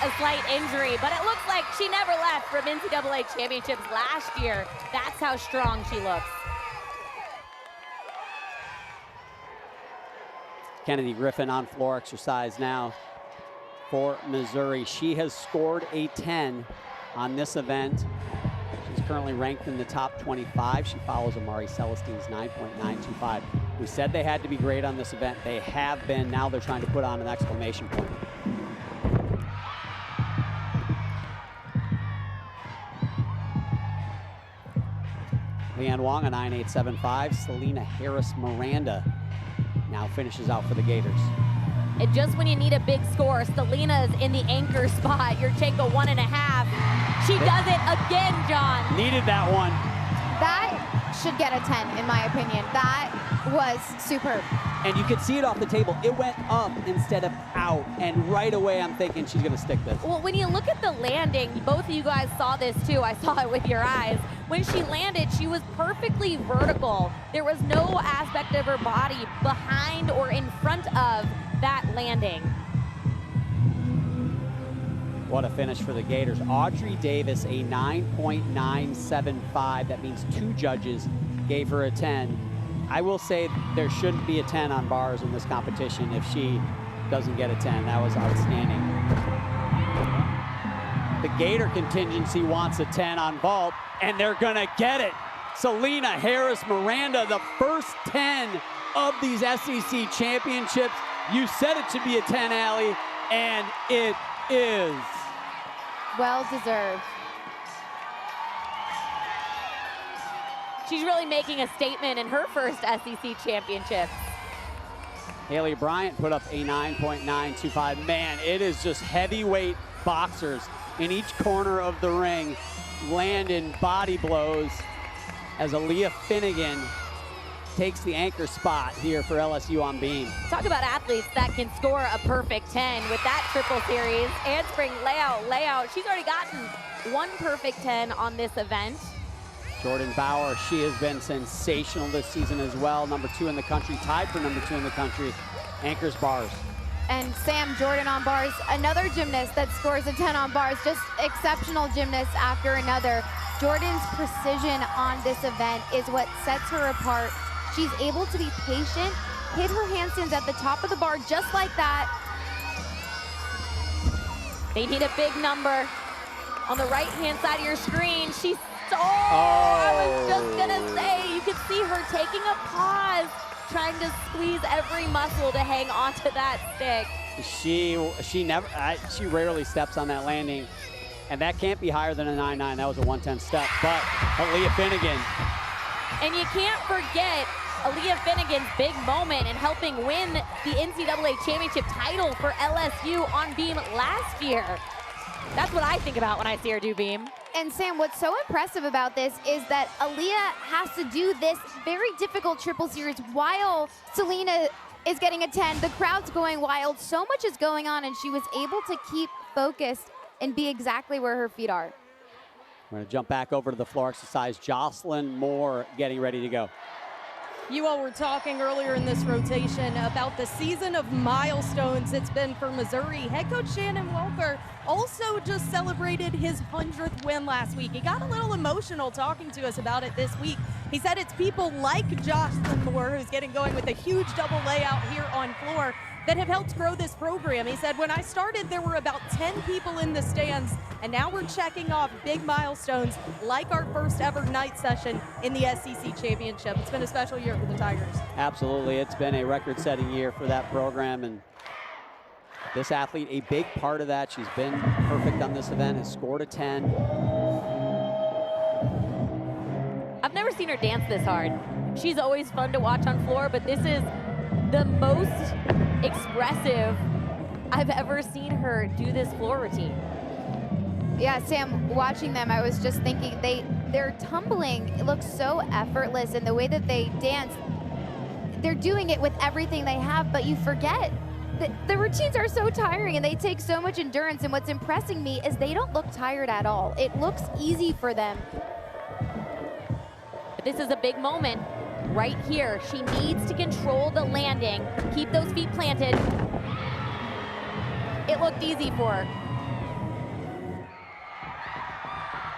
a slight injury, but it looks like she never left from NCAA championships last year. That's how strong she looks. Kennedy Griffin on floor exercise now for Missouri. She has scored a 10 on this event. She's currently ranked in the top 25. She follows Amari Celestine's 9.925. We said they had to be great on this event. They have been. Now they're trying to put on an exclamation point. Leanne Wong, a 9.875. Selena Harris-Miranda now finishes out for the Gators. And just when you need a big score, Selena's in the anchor spot. Yurchenko 1.5. She does it again, John. Needed that one. That should get a 10, in my opinion. That was superb. And you could see it off the table. It went up instead of out. And right away, I'm thinking she's going to stick this. Well, when you look at the landing, both of you guys saw this too. I saw it with your eyes. When she landed, she was perfectly vertical. There was no aspect of her body behind or in front of that landing. What a finish for the Gators. Audrey Davis, a 9.975. That means 2 judges gave her a 10. I will say there shouldn't be a 10 on bars in this competition if she doesn't get a 10. That was outstanding. The Gator contingency wants a 10 on vault, and they're gonna get it. Selena Harris Miranda, the first 10 of these SEC championships. You said it should be a 10, Allie, and it is. Well deserved. She's really making a statement in her first SEC championship. Haley Bryant put up a 9.925. Man, it is just heavyweight boxers in each corner of the ring, landing body blows as Aaliyah Finnegan takes the anchor spot here for LSU on beam. Talk about athletes that can score a perfect 10 with that triple series. Handspring, layout. She's already gotten 1 perfect 10 on this event. Jordan Bauer, she has been sensational this season as well. Number 2 in the country, tied for number 2 in the country. Anchors bars. And Sam Jordan on bars, another gymnast that scores a 10 on bars, just exceptional gymnast after another. Jordan's precision on this event is what sets her apart. She's able to be patient, hit her handstands at the top of the bar just like that. They need a big number. On the right-hand side of your screen, she's I was just gonna say, you can see her taking a pause, trying to squeeze every muscle to hang onto that stick. She rarely steps on that landing, and that can't be higher than a 9.9. That was a 110 step, but Aaliyah Finnegan. And you can't forget Aaliyah Finnegan's big moment in helping win the NCAA championship title for LSU on beam last year. That's what I think about when I see her do beam. And Sam, what's so impressive about this is that Aaliyah has to do this very difficult triple series while Selena is getting a 10. The crowd's going wild. So much is going on, and she was able to keep focused and be exactly where her feet are. We're going to jump back over to the floor exercise. Jocelyn Moore getting ready to go. You all were talking earlier in this rotation about the season of milestones it's been for Missouri. Head coach Shannon Walker also just celebrated his 100th win last week. He got a little emotional talking to us about it this week. He said it's people like Jocelyn Moore, who's getting going with a huge double layout here on floor, that have helped grow this program. He said, when I started, there were about 10 people in the stands, and now we're checking off big milestones like our first ever night session in the SEC championship. It's been a special year for the Tigers. Absolutely, it's been a record-setting year for that program, and this athlete, a big part of that. She's been perfect on this event, has scored a 10. I've never seen her dance this hard. She's always fun to watch on floor, but this is the most expressive I've ever seen her do this floor routine. Yeah, Sam, watching them, I was just thinking they're tumbling. It looks so effortless, and the way that they dance, they're doing it with everything they have, but you forget that the routines are so tiring and they take so much endurance, and what's impressing me is they don't look tired at all. It looks easy for them. But this is a big moment right here. She needs to control the landing, keep those feet planted. It looked easy for her.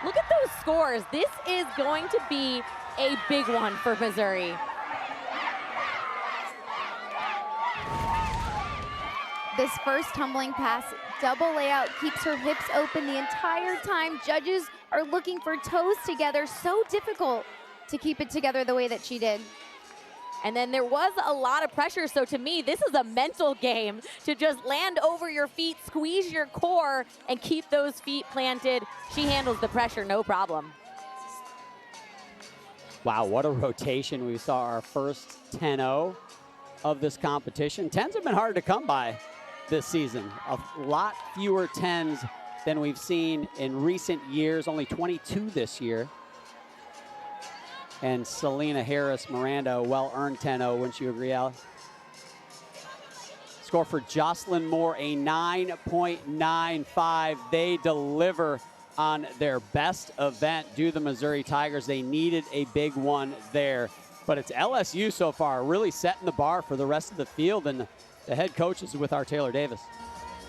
Look at those scores. This is going to be a big one for Missouri. This first tumbling pass, double layout, keeps her hips open the entire time. Judges are looking for toes together. So difficult to keep it together the way that she did. And then there was a lot of pressure, so to me, this is a mental game to just land over your feet, squeeze your core, and keep those feet planted. She handles the pressure, no problem. Wow, what a rotation. We saw our first 10-0 of this competition. 10s have been hard to come by this season. A lot fewer 10s than we've seen in recent years, only 22 this year. and Selena Harris-Miranda, a well-earned 10-0. Wouldn't you agree, Alex? Score for Jocelyn Moore, a 9.95. They deliver on their best event due to the Missouri Tigers. They needed a big one there. But it's LSU so far, really setting the bar for the rest of the field, and the head coach is with our Taylor Davis.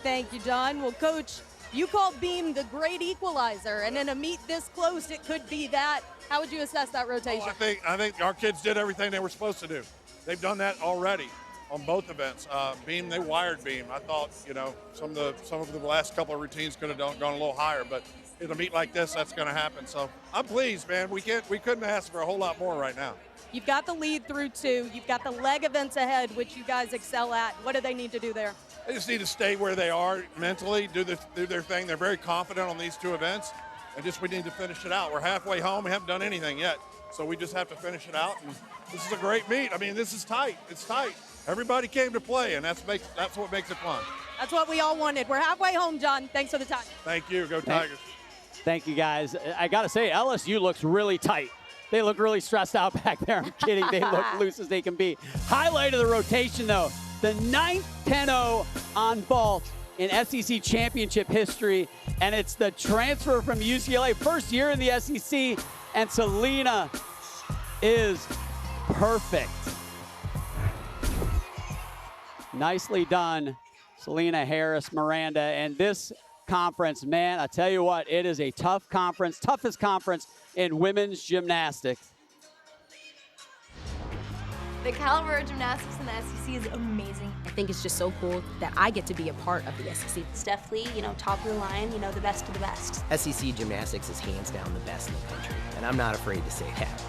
Thank you, John. Well, Coach, you called Beam the great equalizer, and in a meet this close, it could be that. How would you assess that rotation? I think our kids did everything they were supposed to do. They've done that already on both events. Beam, they wired Beam. I thought, you know, some of the last couple of routines could have gone a little higher, but in a meet like this, that's going to happen. So I'm pleased, man. We couldn't ask for a whole lot more right now. You've got the lead through 2. You've got the leg events ahead, which you guys excel at. What do they need to do there? They just need to stay where they are mentally, do their thing. They're very confident on these 2 events, and we need to finish it out. We're halfway home. We haven't done anything yet, so we just have to finish it out. And this is a great meet. I mean, this is tight. It's tight. Everybody came to play, and that's what makes it fun. That's what we all wanted. We're halfway home, John. Thanks for the time. Thank you. Go Tigers. Thank you, guys. I got to say, LSU looks really tight. They look really stressed out back there. I'm kidding. They look loose as they can be. Highlight of the rotation, though, the 9th 10-0 on vault in SEC championship history, and it's the transfer from UCLA, first year in the SEC, and Selena is perfect. Nicely done, Selena Harris-Miranda. And this conference, man, I tell you what, it is a tough conference, toughest conference in women's gymnastics. The caliber of gymnastics in the SEC is amazing. I think it's just so cool that I get to be a part of the SEC. Steph Lee, you know, top of the line, you know, the best of the best. SEC gymnastics is hands down the best in the country, and I'm not afraid to say that.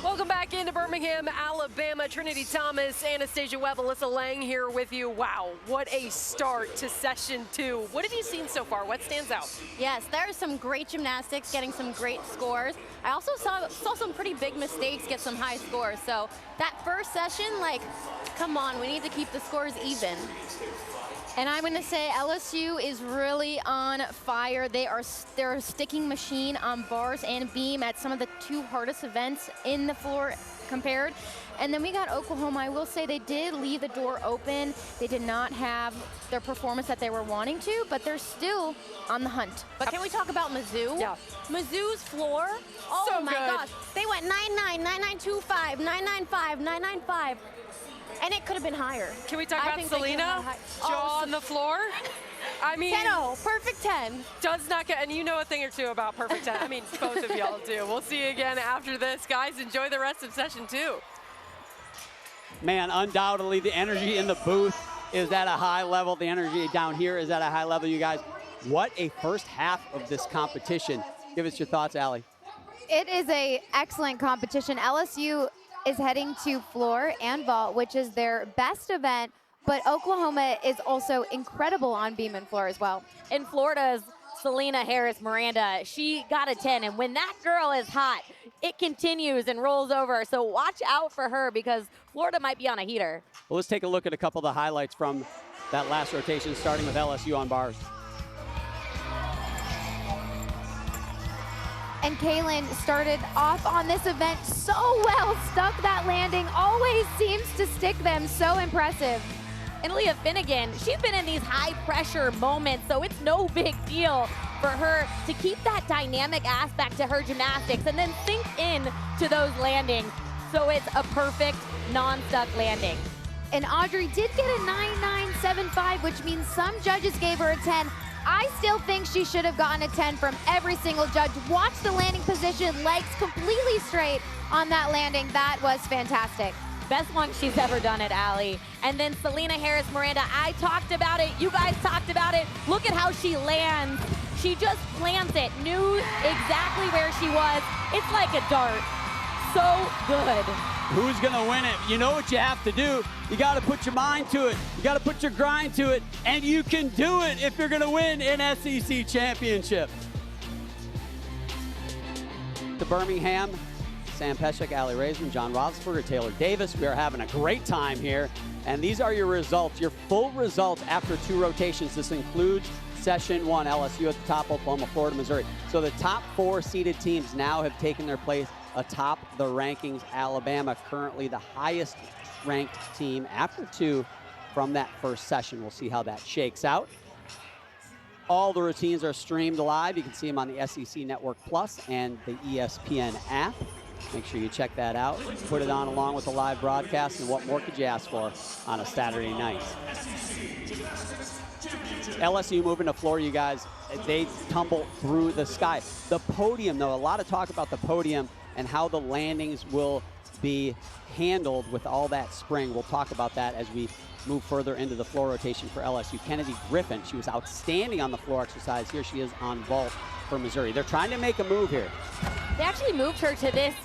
Welcome back into Birmingham, Alabama. Trinity Thomas, Anastasia Webb, Alyssa Lang here with you. Wow, what a start to session 2. What have you seen so far? What stands out? Yes, there's some great gymnastics, getting some great scores. I also saw some pretty big mistakes get some high scores. So that first session, like, come on, we need to keep the scores even. And I'm going to say LSU is really on fire. They're a sticking machine on bars and beam at some of the 2 hardest events in the floor compared. And then we got Oklahoma. I will say they did leave the door open. They did not have their performance that they were wanting to, but they're still on the hunt. But can we talk about Mizzou? Yeah. Mizzou's floor, oh so my good. gosh. They went 9-9, 9-9-2-5, 9-9-5, 9-9-5. And it could have been higher. Can we talk about Selena? Jaw on the floor? I mean, 10-0, perfect 10. Does not get, and you know a thing or two about perfect 10. I mean, both of y'all do. We'll see you again after this. Guys, enjoy the rest of session 2. Man, undoubtedly the energy in the booth is at a high level. The energy down here is at a high level, you guys. What a first half of this competition. Give us your thoughts, Allie. It is an excellent competition. LSU is heading to floor and vault, which is their best event, but Oklahoma is also incredible on beam and floor as well. In Florida's Selena Harris-Miranda, she got a 10, and when that girl is hot, it continues and rolls over. So watch out for her because Florida might be on a heater. Well, let's take a look at a couple of the highlights from that last rotation, starting with LSU on bars. And Kaylin started off on this event so well, stuck that landing, always seems to stick them, so impressive. And Leah Finnegan, she's been in these high pressure moments, so it's no big deal for her to keep that dynamic aspect to her gymnastics and then sink in to those landings. So it's a perfect non-stuck landing. And Audrey did get a 9.975, which means some judges gave her a 10. I still think she should have gotten a 10 from every single judge. Watch the landing position, legs completely straight on that landing. That was fantastic. Best one she's ever done it, Allie. And then Selena Harris-Miranda, I talked about it, you guys talked about it. Look at how she lands. She just plants it, knew exactly where she was. It's like a dart. So good. Who's gonna win it? You know what you have to do. You gotta put your mind to it. You gotta put your grind to it. And you can do it if you're gonna win an SEC championship. To Birmingham, Sam Peshek, Allie Raisman, John Roethlisberger, Taylor Davis. We are having a great time here. And these are your results, your full results after 2 rotations. This includes session 1, LSU at the top, Oklahoma, Florida, Missouri. So the top 4 seeded teams now have taken their place atop the rankings. Alabama currently the highest ranked team after 2 from that first session. We'll see how that shakes out. All the routines are streamed live. You can see them on the SEC Network Plus and the ESPN app. Make sure you check that out. Put it on along with the live broadcast, and what more could you ask for on a Saturday night? LSU moving to floor, you guys, they tumble through the sky. The podium, though, a lot of talk about the podium and how the landings will be handled with all that spring. We'll talk about that as we move further into the floor rotation for LSU. Kennedy Griffin, she was outstanding on the floor exercise. Here she is on vault for Missouri. They're trying to make a move here. They actually moved her to this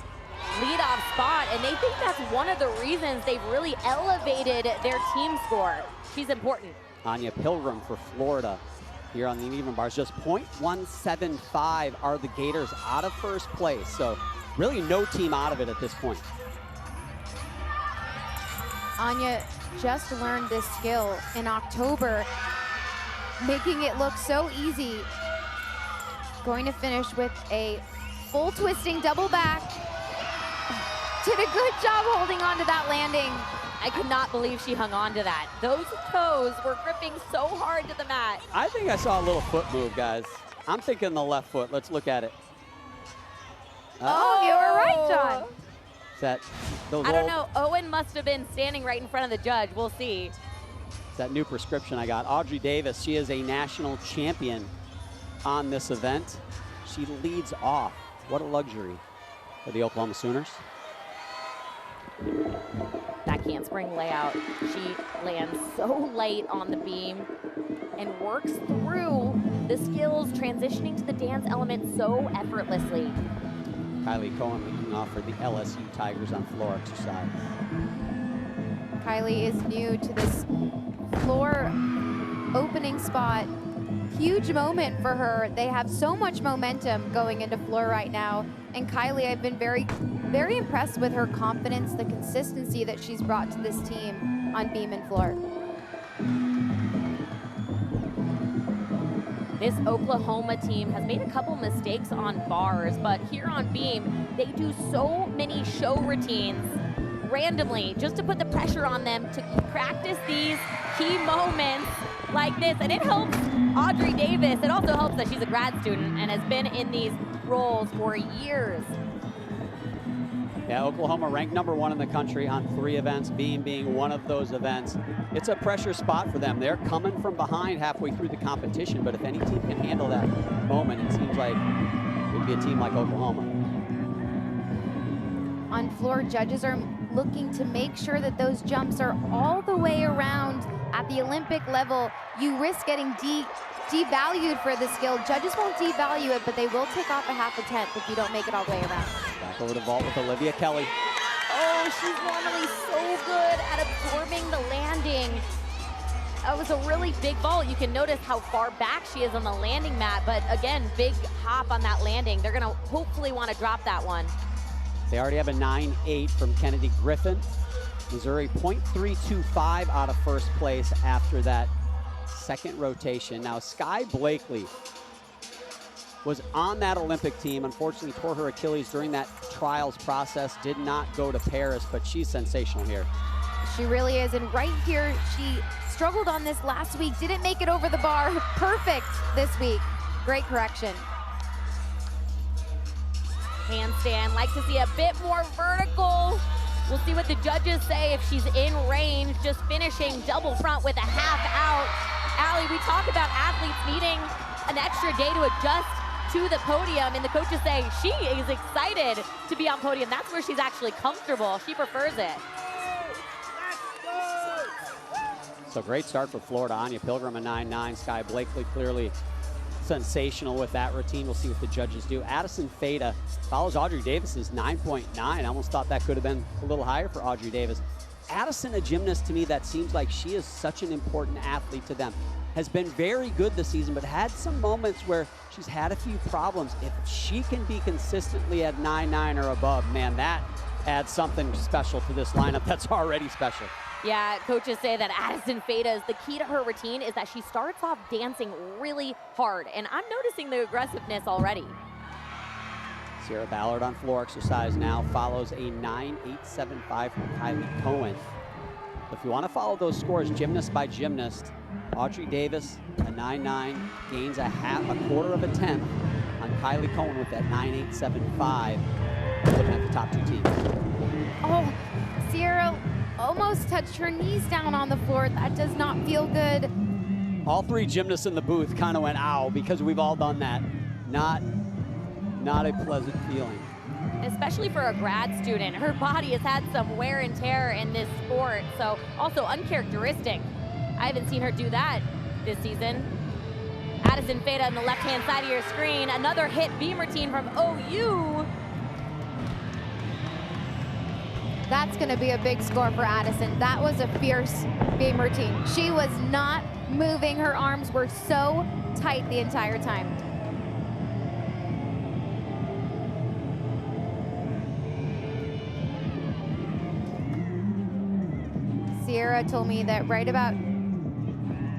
leadoff spot, and they think that's one of the reasons they've really elevated their team score. She's important. Anya Pilgrim for Florida here on the uneven bars. Just .175 are the Gators out of first place. So really no team out of it at this point. Anya just learned this skill in October, making it look so easy. Going to finish with a full twisting double back. Did a good job holding on to that landing. I could not believe she hung on to that. Those toes were gripping so hard to the mat. I think I saw a little foot move, guys. I'm thinking the left foot. Let's look at it. Oh, you were right, John. Is that those I don't old- know. Owen must have been standing right in front of the judge. We'll see. It's that new prescription I got. Audrey Davis, she is a national champion on this event. She leads off. What a luxury for the Oklahoma Sooners. That handspring layout. She lands so light on the beam and works through the skills, transitioning to the dance element so effortlessly. Kylie Cohen leading off for the LSU Tigers on floor exercise. Kylie is new to this floor opening spot. Huge moment for her. They have so much momentum going into floor right now. And Kylie, I've been very, very impressed with her confidence, the consistency that she's brought to this team on beam and floor. This Oklahoma team has made a couple mistakes on bars, but here on beam, they do so many show routines randomly just to put the pressure on them to practice these key moments like this. And it helps Audrey Davis. It also helps that she's a grad student and has been in these roles for years. Yeah, Oklahoma ranked #1 in the country on 3 events, beam being one of those events. It's a pressure spot for them. They're coming from behind halfway through the competition, but if any team can handle that moment, it seems like it would be a team like Oklahoma. On floor, judges are looking to make sure that those jumps are all the way around. At the Olympic level, you risk getting devalued for the skill. Judges won't devalue it, but they will take off a half a tenth if you don't make it all the way around. Back over to vault with Olivia Kelly. Oh, she's normally so good at absorbing the landing. That was a really big vault. You can notice how far back she is on the landing mat, but again, big hop on that landing. They're gonna hopefully wanna drop that one. They already have a 9.8 from Kennedy Griffin. Missouri .325 out of first place after that second rotation. Now, Sky Blakely was on that Olympic team. Unfortunately, tore her Achilles during that trials process. Did not go to Paris, but she's sensational here. She really is, and right here, she struggled on this last week. Didn't make it over the bar. Perfect this week. Great correction. Handstand, like to see a bit more vertical. We'll see what the judges say if she's in range, just finishing double front with a half out. Allie, we talk about athletes needing an extra day to adjust to the podium, and the coaches say she is excited to be on podium. That's where she's actually comfortable. She prefers it. So great start for Florida. Anya Pilgrim a 9.9. Sky Blakely clearly sensational with that routine. We'll see what the judges do. Addison Fada follows Audrey Davis's 9.9. I almost thought that could have been a little higher for Audrey Davis. Addison, a gymnast to me that seems like she is such an important athlete to them. Has been very good this season, but had some moments where she's had a few problems. If she can be consistently at 9.9 or above, man, that adds something special to this lineup that's already special. Yeah, coaches say that Addison Fada's, the key to her routine is that she starts off dancing really hard, and I'm noticing the aggressiveness already. Sierra Ballard on floor exercise now, follows a 9.875 from Kylie Cohen. If you want to follow those scores gymnast by gymnast, Audrey Davis, a 9.9, gains a quarter of a tenth on Kylie Cohen with that 9.875. Looking at the top two teams. Oh, Sierra almost touched her knees down on the floor. That does not feel good. All three gymnasts in the booth kind of went, ow, because we've all done that. Not a pleasant feeling. Especially for a grad student. Her body has had some wear and tear in this sport, so also uncharacteristic. I haven't seen her do that this season. Addison Feda on the left-hand side of your screen. Another hit beam routine from OU. That's going to be a big score for Addison. That was a fierce beam routine. She was not moving. Her arms were so tight the entire time. Sierra told me that right about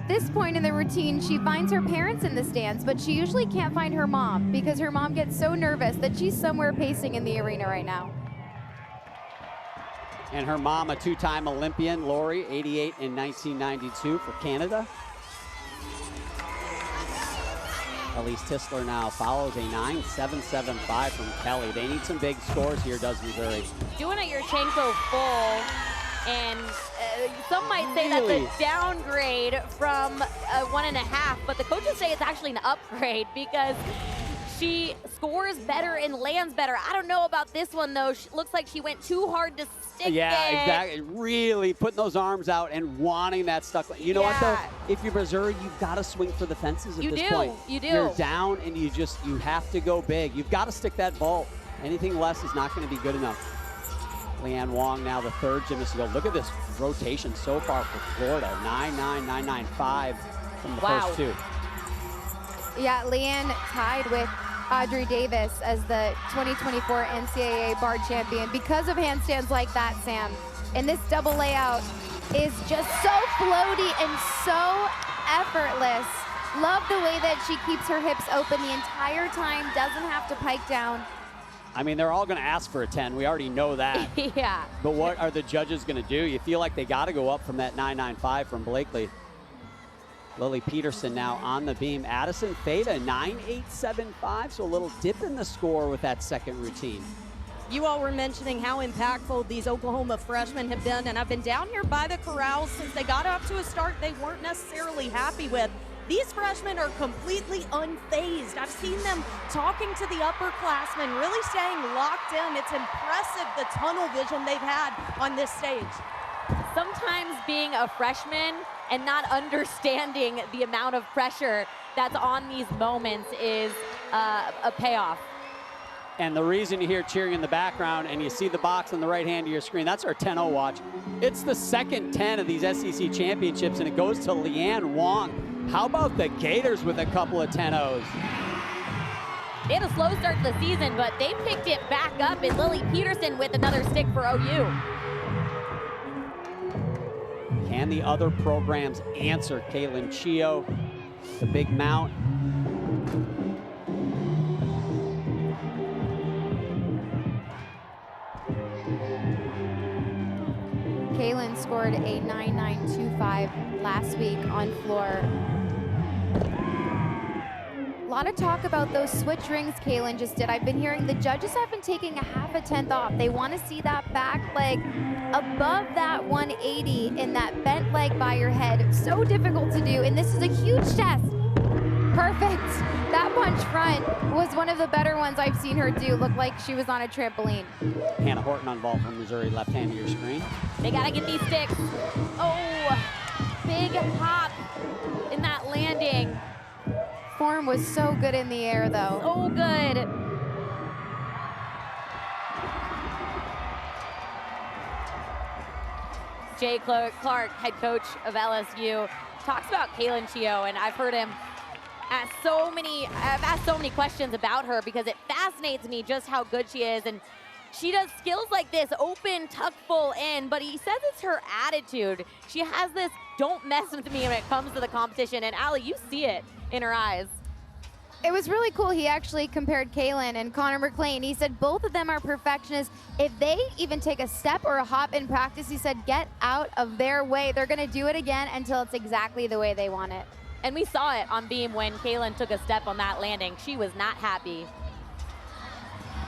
this point in the routine, she finds her parents in the stands, but she usually can't find her mom because her mom gets so nervous that she's somewhere pacing in the arena right now. And her mom, a two-time Olympian, Lori, 88 in 1992 for Canada. Elise Tisler now follows a 9.775 from Kelly. They need some big scores here, does Missouri. Doing a Yurchenko full, and some might say that's a downgrade from a 1.5, but the coaches say it's actually an upgrade because she scores better and lands better. I don't know about this one, though. She looks like she went too hard to stick it. Exactly. Really putting those arms out and wanting that stuck. You know what, though? If you're Missouri, you've got to swing for the fences at this point. You do. You're down, and you have to go big. You've got to stick that vault. Anything less is not going to be good enough. Leanne Wong now the third gymnast to go. Look at this rotation so far for Florida. 9.9, 9.95 from the first two. Yeah, Leanne tied with Audrey Davis as the 2024 NCAA bar champion because of handstands like that, Sam. And this double layout is just so floaty and so effortless. Love the way that she keeps her hips open the entire time, doesn't have to pike down. I mean, they're all going to ask for a 10. We already know that. Yeah. But what are the judges going to do? You feel like they got to go up from that 9.95 from Blakely. Lily Peterson now on the beam. Addison Feda, 9.875, so a little dip in the score with that second routine. You all were mentioning how impactful these Oklahoma freshmen have been, and I've been down here by the corrals since they got off to a start they weren't necessarily happy with. These freshmen are completely unfazed. I've seen them talking to the upperclassmen, really staying locked in. It's impressive the tunnel vision they've had on this stage. Sometimes being a freshman and not understanding the amount of pressure that's on these moments is a payoff. And the reason you hear cheering in the background and you see the box on the right hand of your screen, that's our 10-0 watch. It's the second 10 of these SEC championships, and it goes to Leanne Wong. How about the Gators with a couple of 10-0s? They had a slow start to the season, but they picked it back up, and Lily Peterson with another stick for OU. Can the other programs answer? Kaylin Chio, the big mount. Kaylin scored a 9.925 last week on floor. A lot of talk about those switch rings Kaylin just did. I've been hearing the judges have been taking a 1/2 tenth off. They want to see that back leg above that 180 in that bent leg by your head. So difficult to do, and this is a huge test. Perfect. That punch front was one of the better ones I've seen her do. Looked like she was on a trampoline. Hannah Horton on ball from Missouri, left hand of your screen. They got to get these sticks. Oh, big hop in that landing. Form was so good in the air, though. So good. Jay Clark, head coach of LSU, talks about Kaylin Chio, and I've heard him I've asked so many questions about her because it fascinates me just how good she is. And she does skills like this, open, tuck full in, but he says it's her attitude. She has this, don't mess with me when it comes to the competition. And Allie, you see it in her eyes. It was really cool. He actually compared Kaylin and Connor McLean. He said both of them are perfectionists. If they even take a step or a hop in practice, he said, get out of their way. They're going to do it again until it's exactly the way they want it. And we saw it on beam when Kaylin took a step on that landing. She was not happy.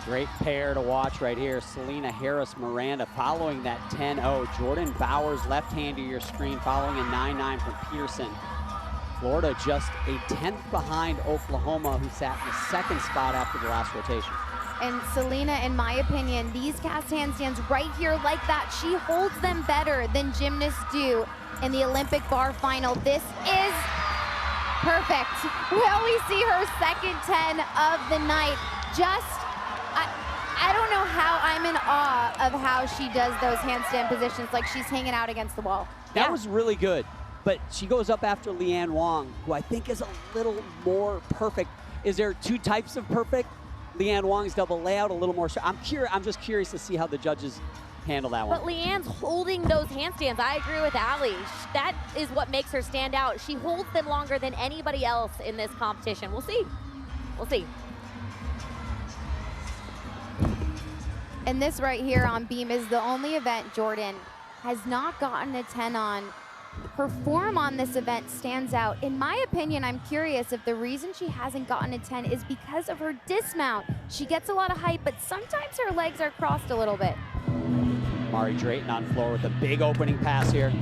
Great pair to watch right here. Selena Harris-Miranda following that 10-0. Jordan Bowers, left hand to your screen, following a 9-9 from Pearson. Florida just a 10th behind Oklahoma, who sat in the second spot after the last rotation. And Selena, in my opinion, these cast handstands right here like that, she holds them better than gymnasts do in the Olympic bar final. This is perfect. Will we see her second 10 of the night? I don't know how I'm in awe of how she does those handstand positions, like she's hanging out against the wall. That was really good. But she goes up after Leanne Wong, who I think is a little more perfect. Is there two types of perfect? Leanne Wong's double layout, a little more. I'm just curious to see how the judges handle that one. But Leanne's holding those handstands. I agree with Allie. That is what makes her stand out. She holds them longer than anybody else in this competition. We'll see. We'll see. And this right here on beam is the only event Jordan has not gotten a 10 on. Her form on this event stands out. In my opinion, I'm curious if the reason she hasn't gotten a 10 is because of her dismount. She gets a lot of height, but sometimes her legs are crossed a little bit. Mari Drayton on floor with a big opening pass here.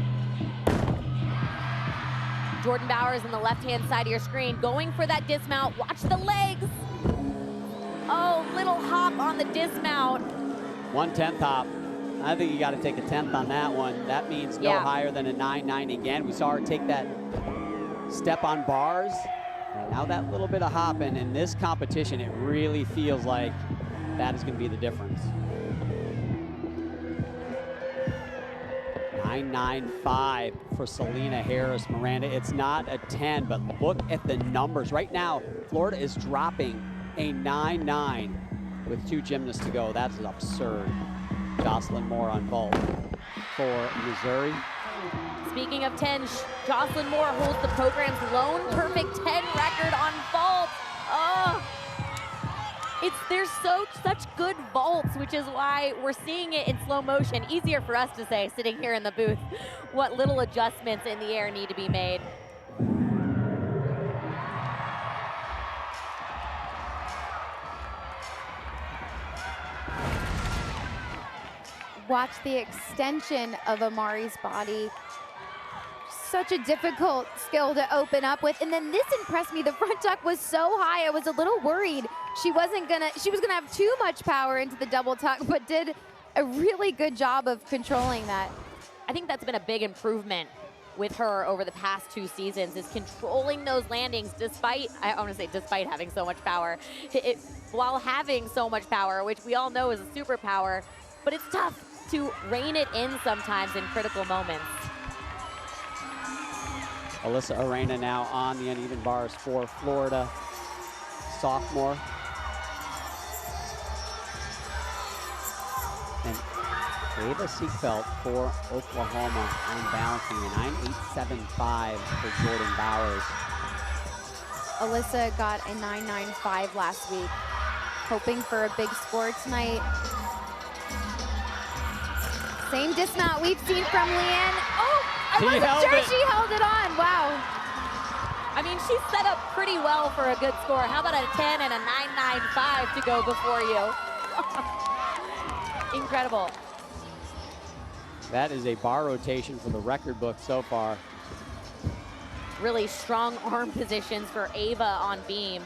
Jordan Bowers on the left-hand side of your screen, going for that dismount. Watch the legs. Oh, little hop on the dismount. 1/10 hop. I think you got to take a 10th on that one. That means no higher than a 9-9 again. We saw her take that step on bars. And now that little bit of hopping in this competition, it really feels like that is going to be the difference. 9.95 for Selena Harris-Miranda. It's not a 10, but look at the numbers. Right now, Florida is dropping a 9.9 with 2 gymnasts to go. That's absurd. Jocelyn Moore on vault for Missouri. Speaking of 10, Jocelyn Moore holds the program's lone perfect 10 record on vault. Oh, there's such good vaults, which is why we're seeing it in slow motion. Easier for us to say, sitting here in the booth, what little adjustments in the air need to be made. Watch the extension of Amari's body. Such a difficult skill to open up with. And then this impressed me. The front tuck was so high, I was a little worried she was gonna have too much power into the double tuck, but did a really good job of controlling that. I think that's been a big improvement with her over the past 2 seasons, is controlling those landings despite having so much power. While having so much power, which we all know is a superpower, but it's tough to rein it in sometimes in critical moments. Alyssa Arena now on the uneven bars for Florida, sophomore. And Ava Siegfeld for Oklahoma on balancing a 9.875 for Jordan Bowers. Alyssa got a 9.95 last week. Hoping for a big score tonight. Same dismount we've seen from Leanne. Oh, I wasn't sure she held it on. Wow. I mean, she's set up pretty well for a good score. How about a 10 and a 9.95 to go before you? Incredible. That is a bar rotation for the record book so far. Really strong arm positions for Ava on beam.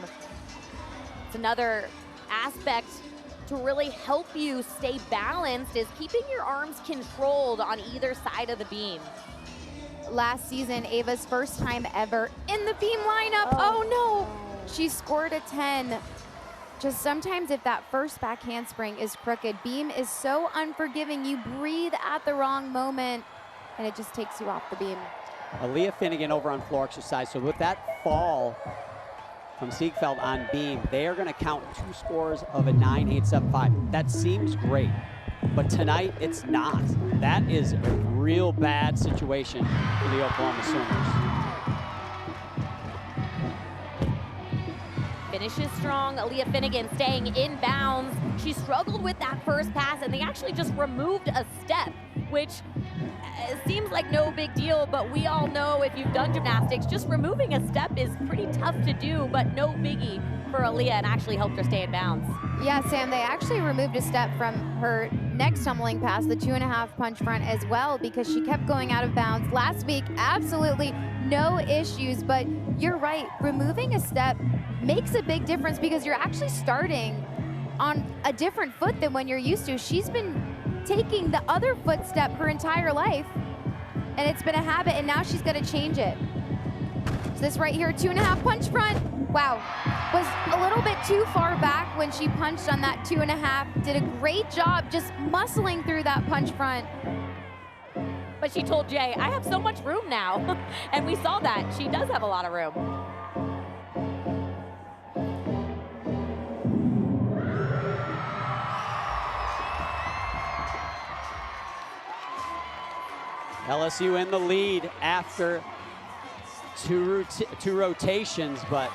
It's another aspect to really help you stay balanced, is keeping your arms controlled on either side of the beam. Last season, Ava's first time ever in the beam lineup. Oh no, she scored a 10. Just sometimes if that first back handspring is crooked, beam is so unforgiving. You breathe at the wrong moment and it just takes you off the beam. Aaliyah Finnegan over on floor exercise. So with that fall from Siegfeld on beam, they are going to count 2 scores of a 9.875. That seems great, but tonight it's not. That is a real bad situation for the Oklahoma Sooners. finishes strong. Aaliyah Finnegan staying in bounds. She struggled with that first pass, and they actually just removed a step, which seems like no big deal, but we all know if you've done gymnastics, just removing a step is pretty tough to do, but no biggie for Aaliyah, and actually helped her stay in bounds. Yeah, Sam, they actually removed a step from her next tumbling pass, the 2.5 punch front as well, because she kept going out of bounds. Last week, absolutely no issues, but you're right, removing a step makes a big difference because you're actually starting on a different foot than when you're used to. She's been taking the other footstep her entire life, and it's been a habit, and now she's got to change it. So this right here, 2.5 punch front, wow, was a little bit too far back when she punched on that 2.5. Did a great job just muscling through that punch front. But she told Jay, I have so much room now. And we saw that. She does have a lot of room. LSU in the lead after two rotations, but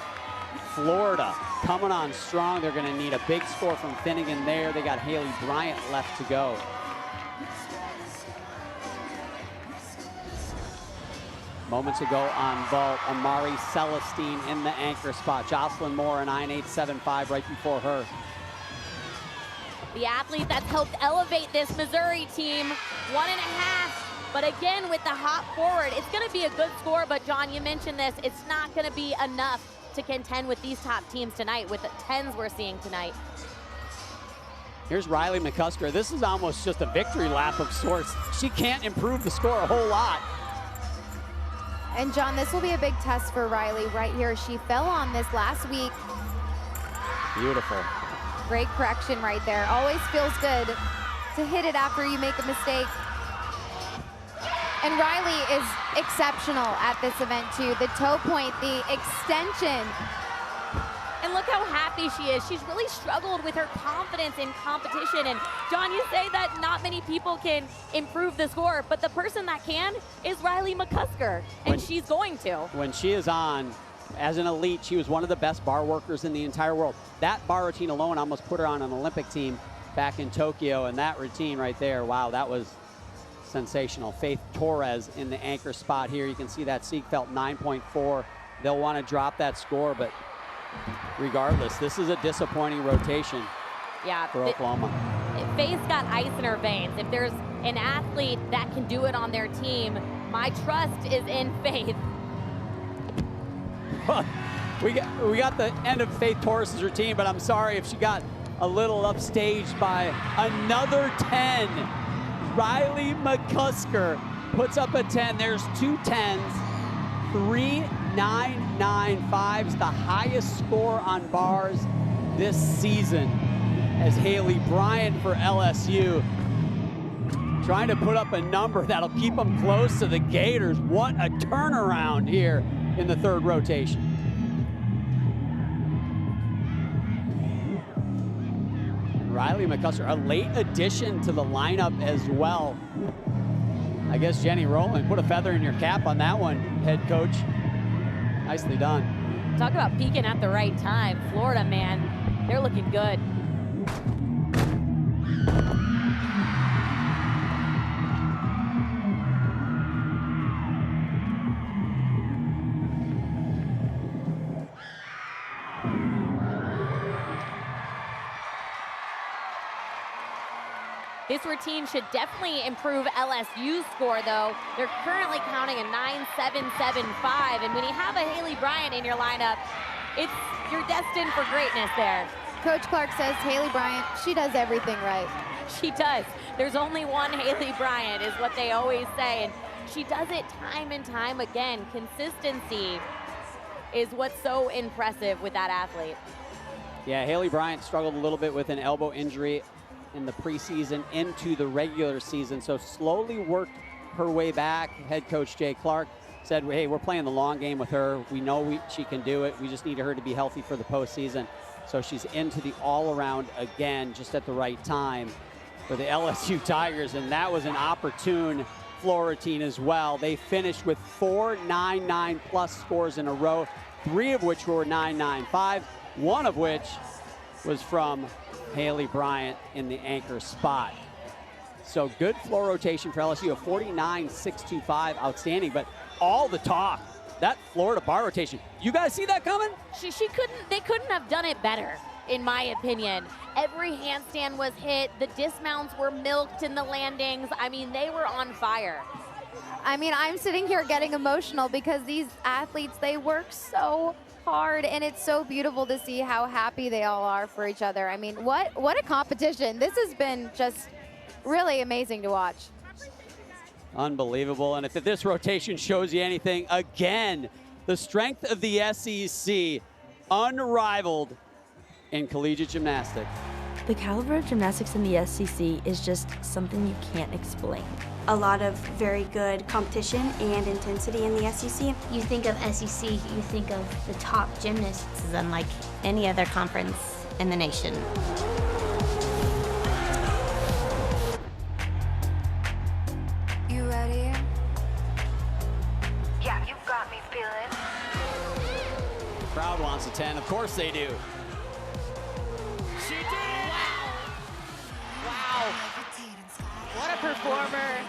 Florida coming on strong. They're going to need a big score from Finnegan there. They got Haley Bryant left to go. Moments ago on vault, Amari Celestine in the anchor spot. Jocelyn Moore, a 9.875 right before her. The athlete that's helped elevate this Missouri team, 1.5. But again, with the hop forward, it's going to be a good score. But John, you mentioned this, it's not going to be enough to contend with these top teams tonight, with the 10s we're seeing tonight. Here's Riley McCusker. This is almost just a victory lap of sorts. She can't improve the score a whole lot. And John, this will be a big test for Riley right here. She fell on this last week. Beautiful. Great correction right there. Always feels good to hit it after you make a mistake. And Riley is exceptional at this event too. The toe point, the extension. And look how happy she is. She's really struggled with her confidence in competition. And John, you say that not many people can improve the score, but the person that can is Riley McCusker, and she's going to. When she is on, as an elite, she was one of the best bar workers in the entire world. That bar routine alone almost put her on an Olympic team back in Tokyo, and that routine right there, wow, that was sensational. Faith Torres in the anchor spot here. You can see that Siegfeld 9.4. They'll want to drop that score, but regardless, this is a disappointing rotation for Oklahoma. Faith's got ice in her veins. If there's an athlete that can do it on their team, my trust is in Faith. we got the end of Faith Torres' routine, but I'm sorry if she got a little upstaged by another 10. Riley McCusker puts up a 10. There's 2 10s, 3 9.95s, the highest score on bars this season, as Haley Bryant for LSU trying to put up a number that'll keep them close to the Gators. What a turnaround here in the third rotation. Riley McCusker, a late addition to the lineup as well. I guess Jenny Rowland put a feather in your cap on that one, head coach. Nicely done. Talk about peaking at the right time. Florida, man, they're looking good. This routine should definitely improve LSU's score, though. They're currently counting a 9.775, and when you have a Haley Bryant in your lineup, you're destined for greatness there. Coach Clark says Haley Bryant, she does everything right. She does. There's only one Haley Bryant, is what they always say, and she does it time and time again. Consistency is what's so impressive with that athlete. Yeah, Haley Bryant struggled a little bit with an elbow injury in the preseason into the regular season, so slowly worked her way back. Head coach Jay Clark said, hey, we're playing the long game with her. We know she can do it. We just need her to be healthy for the postseason. So she's into the all-around again, just at the right time for the LSU Tigers, and that was an opportune floor routine as well. They finished with 4 9.9+ scores in a row, 3 of which were 9.95. one of which was from Haley Bryant in the anchor spot. So good floor rotation for LSU, a 49.625, outstanding, but all the talk, that floor to bar rotation. You guys see that coming? They couldn't have done it better, in my opinion. Every handstand was hit, the dismounts were milked in the landings. I mean, they were on fire. I mean, I'm sitting here getting emotional because these athletes, they work so hard, and it's so beautiful to see how happy they all are for each other. I mean, what a competition. This has been just really amazing to watch. Unbelievable. And if this rotation shows you anything, again, the strength of the SEC unrivaled in collegiate gymnastics. The caliber of gymnastics in the SEC is just something you can't explain. A lot of very good competition and intensity in the SEC. You think of SEC, you think of the top gymnasts. This is unlike any other conference in the nation. You ready? Yeah, you got me feeling. Crowd wants a 10. Of course they do. She did it! Wow. What a performer.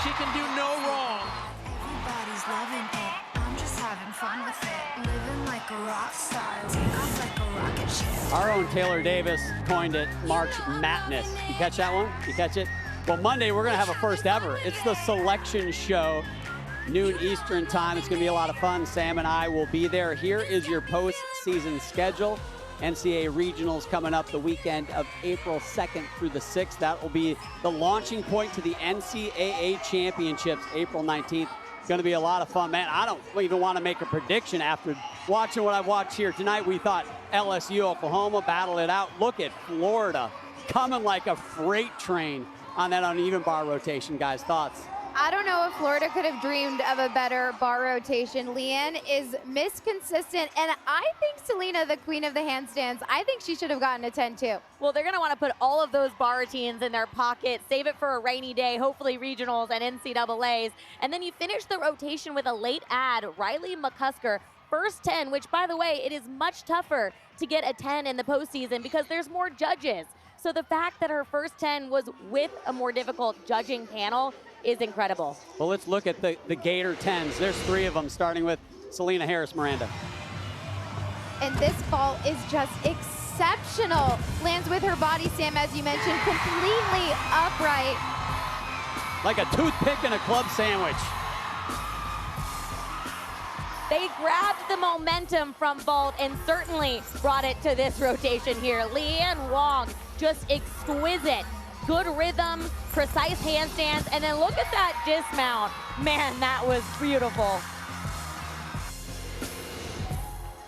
She can do no wrong. Everybody's loving it. I'm just having fun with it. Living like a rock star. Take off like a rocket ship. Our own Taylor Davis coined it March Madness. You catch that one? You catch it? Well, Monday we're going to have a first ever. It's the selection show, noon Eastern time. It's going to be a lot of fun. Sam and I will be there. Here is your postseason schedule. NCAA Regionals coming up the weekend of April 2nd through the 6th. That will be the launching point to the NCAA Championships, April 19th. It's going to be a lot of fun. Man, I don't even want to make a prediction after watching what I've watched here tonight. We thought LSU, Oklahoma battled it out. Look at Florida coming like a freight train on that uneven bar rotation, guys. Thoughts? I don't know if Florida could have dreamed of a better bar rotation. Leanne is misconsistent, and I think Selena, the queen of the handstands, I think she should have gotten a 10 too. Well, they're going to want to put all of those bar routines in their pocket, save it for a rainy day, hopefully regionals and NCAAs. And then you finish the rotation with a late add, Riley McCusker, first 10, which, by the way, it is much tougher to get a 10 in the postseason because there's more judges. So the fact that her first 10 was with a more difficult judging panel is incredible. Well, let's look at the Gator 10s. There's 3 of them, starting with Selena Harris-Miranda. And this fall is just exceptional. Lands with her body, Sam, as you mentioned, completely upright. Like a toothpick in a club sandwich. They grabbed the momentum from vault and certainly brought it to this rotation here. Leanne Wong, just exquisite. Good rhythm, precise handstands, and then look at that dismount. Man, that was beautiful.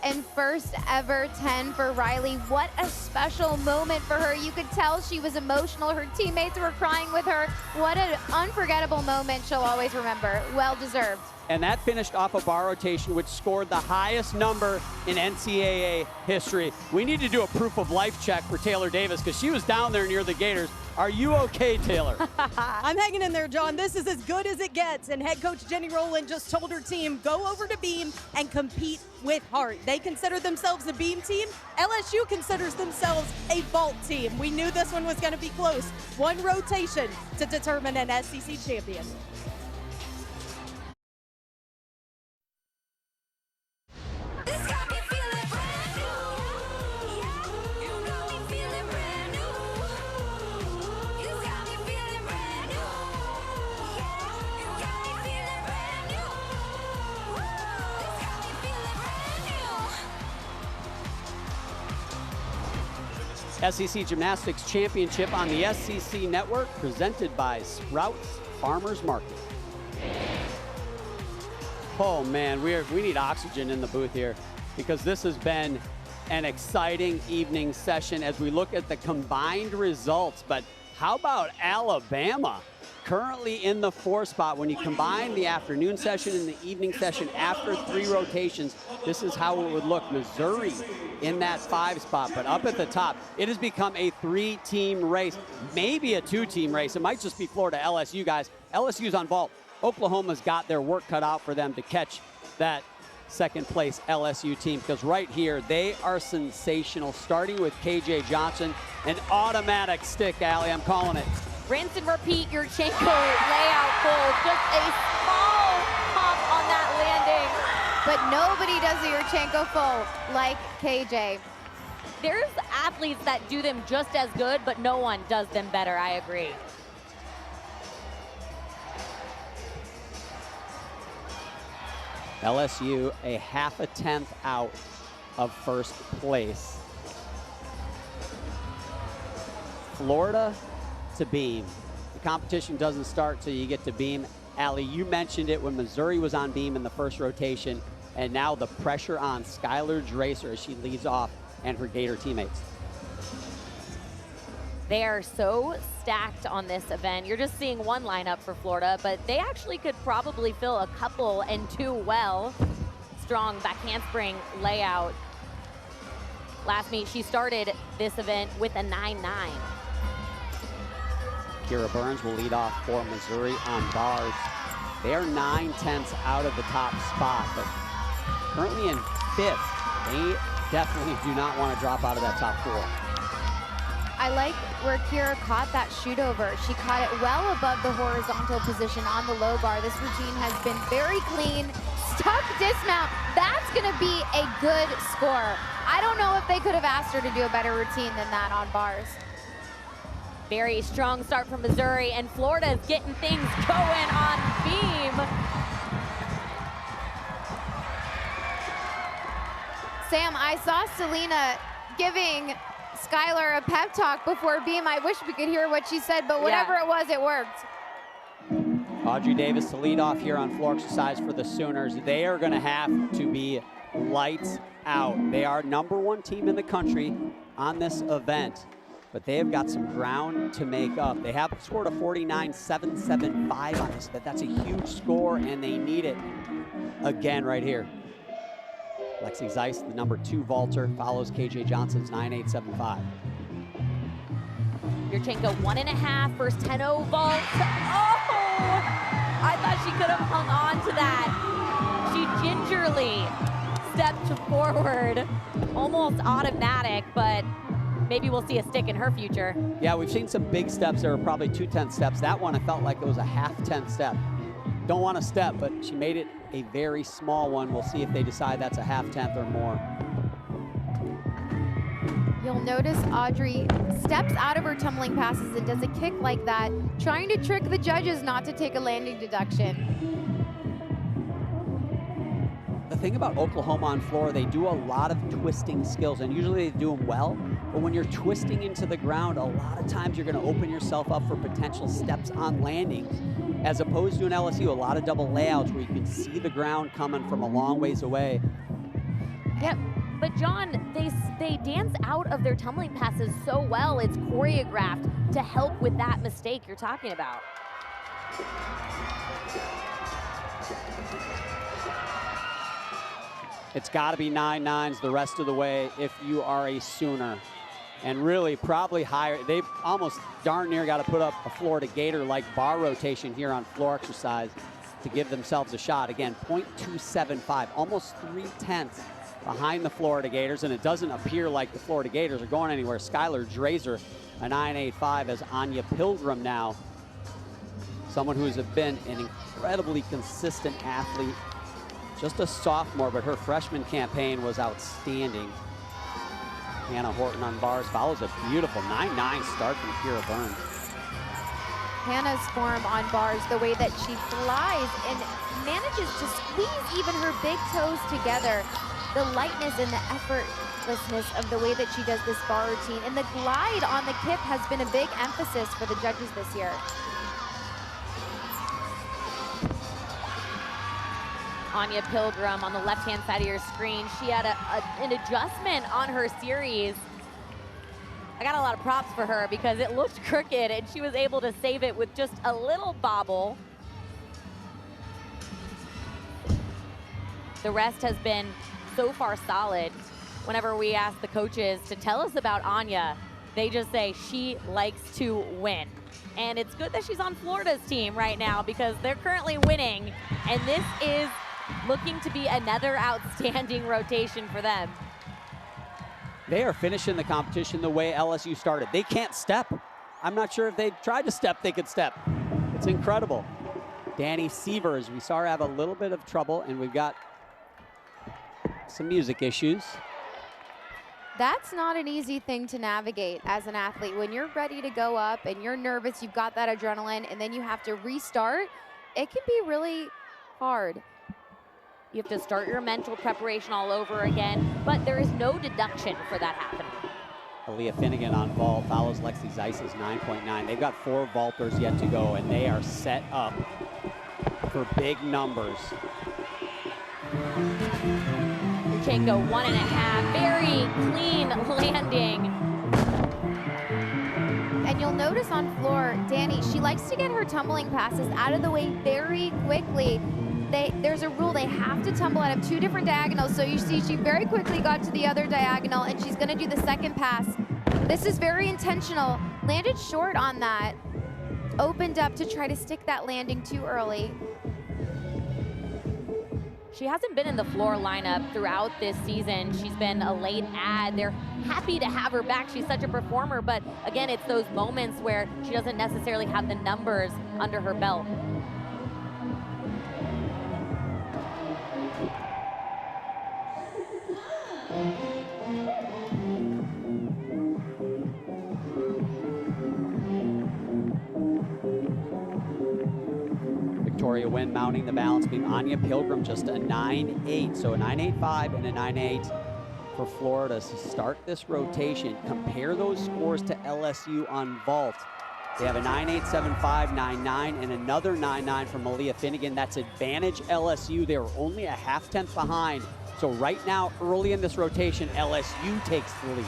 And first ever 10 for Riley. What a special moment for her. You could tell she was emotional. Her teammates were crying with her. What an unforgettable moment she'll always remember. Well deserved. And that finished off a bar rotation, which scored the highest number in NCAA history. We need to do a proof of life check for Taylor Davis because she was down there near the Gators. Are you okay, Taylor? I'm hanging in there, John. This is as good as it gets. And head coach Jenny Rowland just told her team, go over to beam and compete with heart. They consider themselves a beam team. LSU considers themselves a vault team. We knew this one was going to be close. One rotation to determine an SEC champion. SEC Gymnastics Championship on the SEC Network, presented by Sprouts Farmers Market. Oh man, we need oxygen in the booth here because this has been an exciting evening session as we look at the combined results. But how about Alabama? Currently in the 4 spot. When you combine the afternoon session and the evening session after 3 rotations, this is how it would look. Missouri in that 5 spot, but up at the top, it has become a 3-team race, maybe a 2-team race. It might just be Florida LSU, guys. LSU's on vault. Oklahoma's got their work cut out for them to catch that second place LSU team, because right here, they are sensational, starting with KJ Johnson. An automatic stick, Allie, I'm calling it. Rinse and repeat Yurchenko layout full. Just a small pop on that landing. But nobody does a Yurchenko full like KJ. There's athletes that do them just as good, but no one does them better, I agree. LSU a half a tenth out of first place. Florida to beam. The competition doesn't start till you get to beam. Allie, you mentioned it when Missouri was on beam in the first rotation, and now the pressure on Skylar Dracer as she leads off and her Gator teammates. They are so stacked on this event. You're just seeing one lineup for Florida, but they actually could probably fill a couple and two well. Strong back handspring layout. Last meet, she started this event with a 9-9. Kira Burns will lead off for Missouri on bars. They are 9/10 out of the top spot, but currently in 5th. They definitely do not want to drop out of that top 4. I like where Kira caught that shoot over. She caught it well above the horizontal position on the low bar. This routine has been very clean. Stuck dismount. That's going to be a good score. I don't know if they could have asked her to do a better routine than that on bars. Very strong start from Missouri, and Florida's getting things going on beam. Sam, I saw Selena giving Skylar a pep talk before beam. I wish we could hear what she said, but whatever it was, it worked. Audrey Davis to lead off here on floor exercise for the Sooners. They are going to have to be lights out. They are #1 team in the country on this event, but they have got some ground to make up. They have scored a 49.775 on this, but that's a huge score, and they need it again right here. Lexi Zeiss, the #2 vaulter, follows KJ Johnson's 9.875. Yurchenko 1.5, first 10-0 vault. Oh! I thought she could have hung on to that. She gingerly stepped forward, almost automatic, but maybe we'll see a stick in her future. Yeah, we've seen some big steps. There were probably 2/10 steps. That one, I felt like it was a half-10 step. Don't want to step, but she made it a very small one. We'll see if they decide that's a half-10 or more. You'll notice Audrey steps out of her tumbling passes and does a kick like that, trying to trick the judges not to take a landing deduction. The thing about Oklahoma on floor, they do a lot of twisting skills, and usually they do them well, but when you're twisting into the ground, a lot of times you're going to open yourself up for potential steps on landings, as opposed to an LSU, a lot of double layouts where you can see the ground coming from a long ways away. Yep, but John, they dance out of their tumbling passes so well. It's choreographed to help with that mistake you're talking about. It's got to be 9.9s the rest of the way if you are a Sooner. And really probably higher. They've almost darn near got to put up a Florida Gator-like bar rotation here on floor exercise to give themselves a shot. Again, 0.275, almost 3/10 behind the Florida Gators, and it doesn't appear like the Florida Gators are going anywhere. Skylar Dracer, a 9.85, as Anya Pilgrim now, someone who has been an incredibly consistent athlete. Just a sophomore, but her freshman campaign was outstanding. Hannah Horton on bars follows a beautiful 9.9 start from Kira Burns. Hannah's form on bars, the way that she flies and manages to squeeze even her big toes together. The lightness and the effortlessness of the way that she does this bar routine. And the glide on the kip has been a big emphasis for the judges this year. Anya Pilgrim on the left-hand side of your screen. She had an adjustment on her series. I got a lot of props for her because it looked crooked and she was able to save it with just a little bobble. The rest has been so far solid. Whenever we ask the coaches to tell us about Anya, they just say she likes to win. And it's good that she's on Florida's team right now because they're currently winning. And this is looking to be another outstanding rotation for them. They are finishing the competition the way LSU started. They can't step. I'm not sure if they tried to step, they could step. It's incredible. Danny Sievers, we saw her have a little bit of trouble, and we've got some music issues. That's not an easy thing to navigate as an athlete. When you're ready to go up and you're nervous, you've got that adrenaline, and then you have to restart, it can be really hard. You have to start your mental preparation all over again, but there is no deduction for that happening. Aaliyah Finnegan on vault follows Lexi Zeiss's 9.9. They've got 4 vaulters yet to go, and they are set up for big numbers. Yurchenko 1.5, very clean landing. And you'll notice on floor, Danny, she likes to get her tumbling passes out of the way very quickly. There's a rule, they have to tumble out of 2 different diagonals. So you see she very quickly got to the other diagonal, and she's gonna do the second pass. This is very intentional. Landed short on that. Opened up to try to stick that landing too early. She hasn't been in the floor lineup throughout this season. She's been a late add. They're happy to have her back. She's such a performer, but again, it's those moments where she doesn't necessarily have the numbers under her belt. Victoria Wynn mounting the balance beam. Anya Pilgrim just a 9.8, so a 9.85 and a 9.8 for Florida to start this rotation. Compare those scores to LSU on vault. They have a 9.875, 9.9, and another 9.9 from Aaliyah Finnegan. That's advantage LSU. They were only a half-tenth behind. So right now, early in this rotation, LSU takes the lead.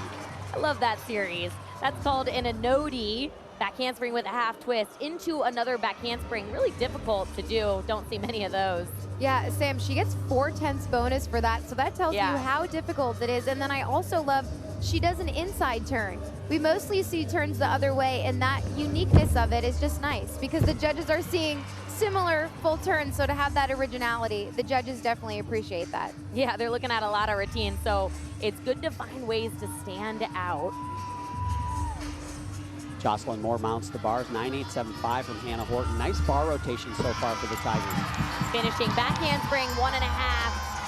I love that series. That's called an Anodi. Back handspring with a half twist into another back handspring. Really difficult to do. Don't see many of those. Yeah, Sam, she gets 4/10 bonus for that. So that tells you how difficult it is. And then I also love, she does an inside turn. We mostly see turns the other way, and that uniqueness of it is just nice because the judges are seeing similar full turns. So to have that originality, the judges definitely appreciate that. Yeah, they're looking at a lot of routines. So it's good to find ways to stand out. Jocelyn Moore mounts the bars, 9.875 from Hannah Horton. Nice bar rotation so far for the Tigers. Finishing back handspring, 1.5.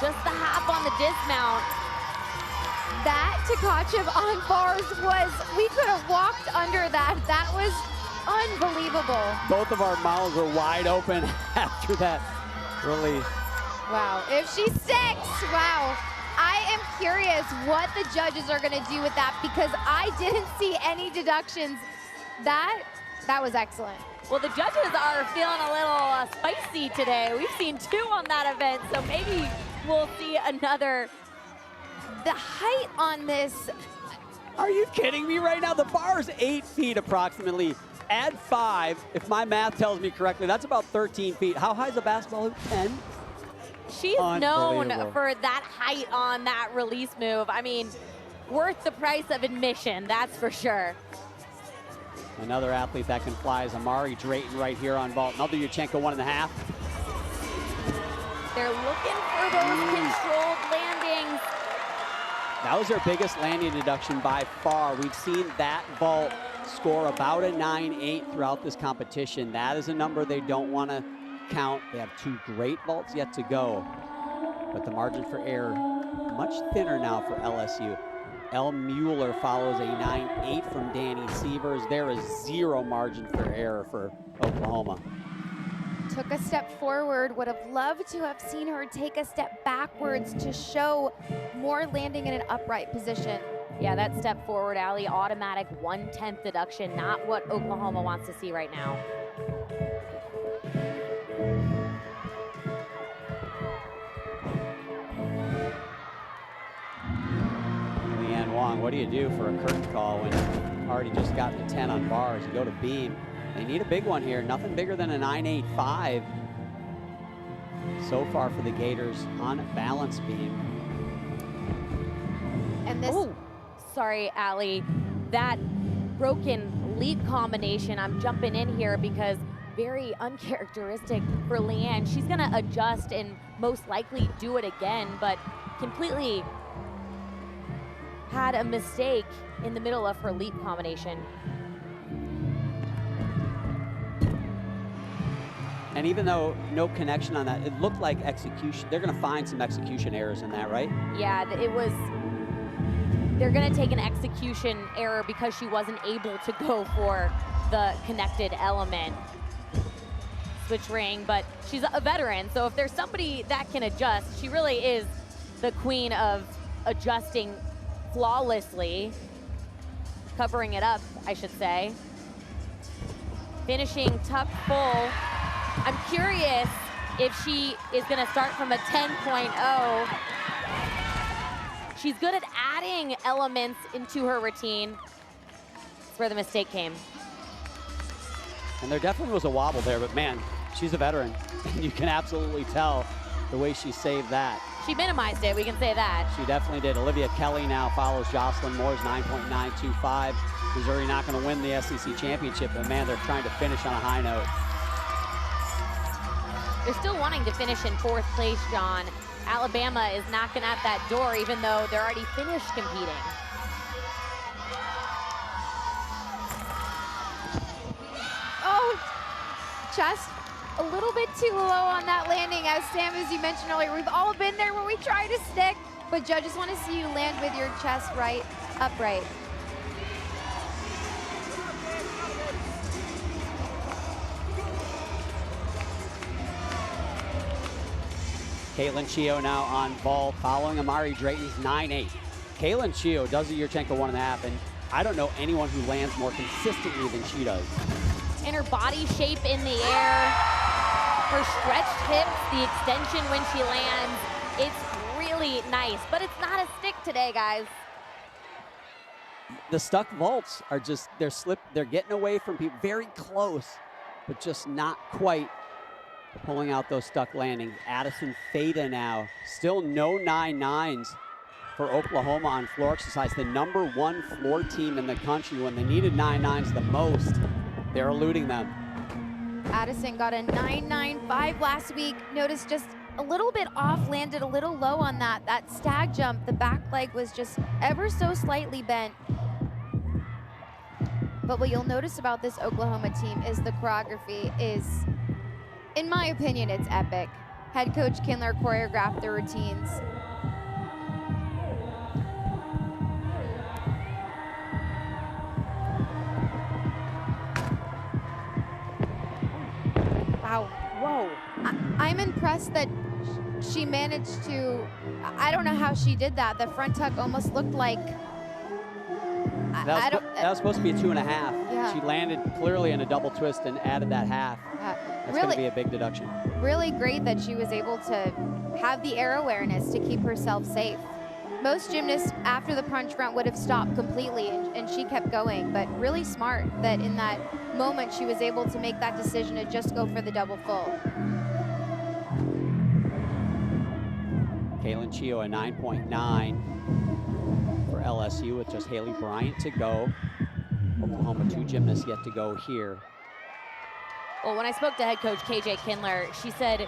Just the hop on the dismount. That Tkachev on bars was, we could have walked under that. That was unbelievable. Both of our mouths were wide open after that release. Wow, if she sticks, wow. I am curious what the judges are gonna do with that because I didn't see any deductions. That was excellent. Well, the judges are feeling a little spicy today. We've seen 2 on that event, so maybe we'll see another. The height on this. Are you kidding me right now? The bar is 8 feet approximately. Add 5, if my math tells me correctly, that's about 13 feet. How high is a basketball hoop? 10? She's known for that height on that release move. I mean, worth the price of admission, that's for sure. Another athlete that can fly is Amari Drayton right here on vault. Another Yurchenko 1.5. They're looking for those controlled landings. That was their biggest landing deduction by far. We've seen that vault score about a 9.8 throughout this competition. That is a number they don't want to count. They have 2 great vaults yet to go, but the margin for error much thinner now for LSU. Elle Mueller follows a 9.8 from Danny Sievers. There is 0 margin for error for Oklahoma. Took a step forward, would have loved to have seen her take a step backwards to show more landing in an upright position. Yeah, that step forward, Allie, automatic 1/10 deduction, not what Oklahoma wants to see right now. Leanne Wong, what do you do for a curtain call when you've already just gotten a 10 on bars? You go to beam. They need a big one here. Nothing bigger than a 9.85 so far for the Gators on balance beam. And this. Oh, sorry, Allie. That broken leap combination, I'm jumping in here because very uncharacteristic for Leanne. She's gonna adjust and most likely do it again, but completely had a mistake in the middle of her leap combination. And even though no connection on that, it looked like execution. They're gonna find some execution errors in that, right? Yeah, they're gonna take an execution error because she wasn't able to go for the connected element switch ring, but she's a veteran, so if there's somebody that can adjust, she really is the queen of adjusting flawlessly, covering it up, I should say. Finishing tuck full. I'm curious if she is gonna start from a 10.0. She's good at adding elements into her routine. That's where the mistake came. And there definitely was a wobble there, but man, she's a veteran. And you can absolutely tell the way she saved that. She minimized it, we can say that. She definitely did. Olivia Kelly now follows Jocelyn Moore's 9.925. Missouri not gonna win the SEC championship, but man, they're trying to finish on a high note. They're still wanting to finish in 4th place, John. Alabama is knocking at that door even though they're already finished competing. Oh, just a little bit too low on that landing. Sam, as you mentioned earlier, we've all been there where we try to stick, but judges want to see you land with your chest right upright. Caitlin Chio now on vault, following Amari Drayton's 9.8. Caitlin Chio does a Yurchenko 1.5, and I don't know anyone who lands more consistently than she does. And her body shape in the air, her stretched hips, the extension when she lands, it's really nice, but it's not a stick today, guys. The stuck vaults are just, they're getting away from people, very close, but just not quite pulling out those stuck landings. Addison Theta now, still no 9.9s for Oklahoma on floor exercise. The #1 floor team in the country. When they needed 9.9s the most, they're eluding them. Addison got a 9.95 last week. Notice just a little bit off, landed a little low on that. That stag jump, the back leg was just ever so slightly bent. But what you'll notice about this Oklahoma team is the choreography is, in my opinion, it's epic. Head coach Kindler choreographed their routines. Wow, whoa. I'm impressed that she managed to, I don't know how she did that. The front tuck almost looked like, That was supposed to be a 2.5. Yeah. She landed clearly in a double twist and added that half. That's really, going to be a big deduction. Really great that she was able to have the air awareness to keep herself safe. Most gymnasts after the punch front would have stopped completely and she kept going, but really smart that in that moment she was able to make that decision to just go for the double full. Caitlin Chio a 9.9 for LSU with just Haley Bryant to go. Oklahoma 2 gymnasts yet to go here. Well, when I spoke to head coach KJ Kindler, she said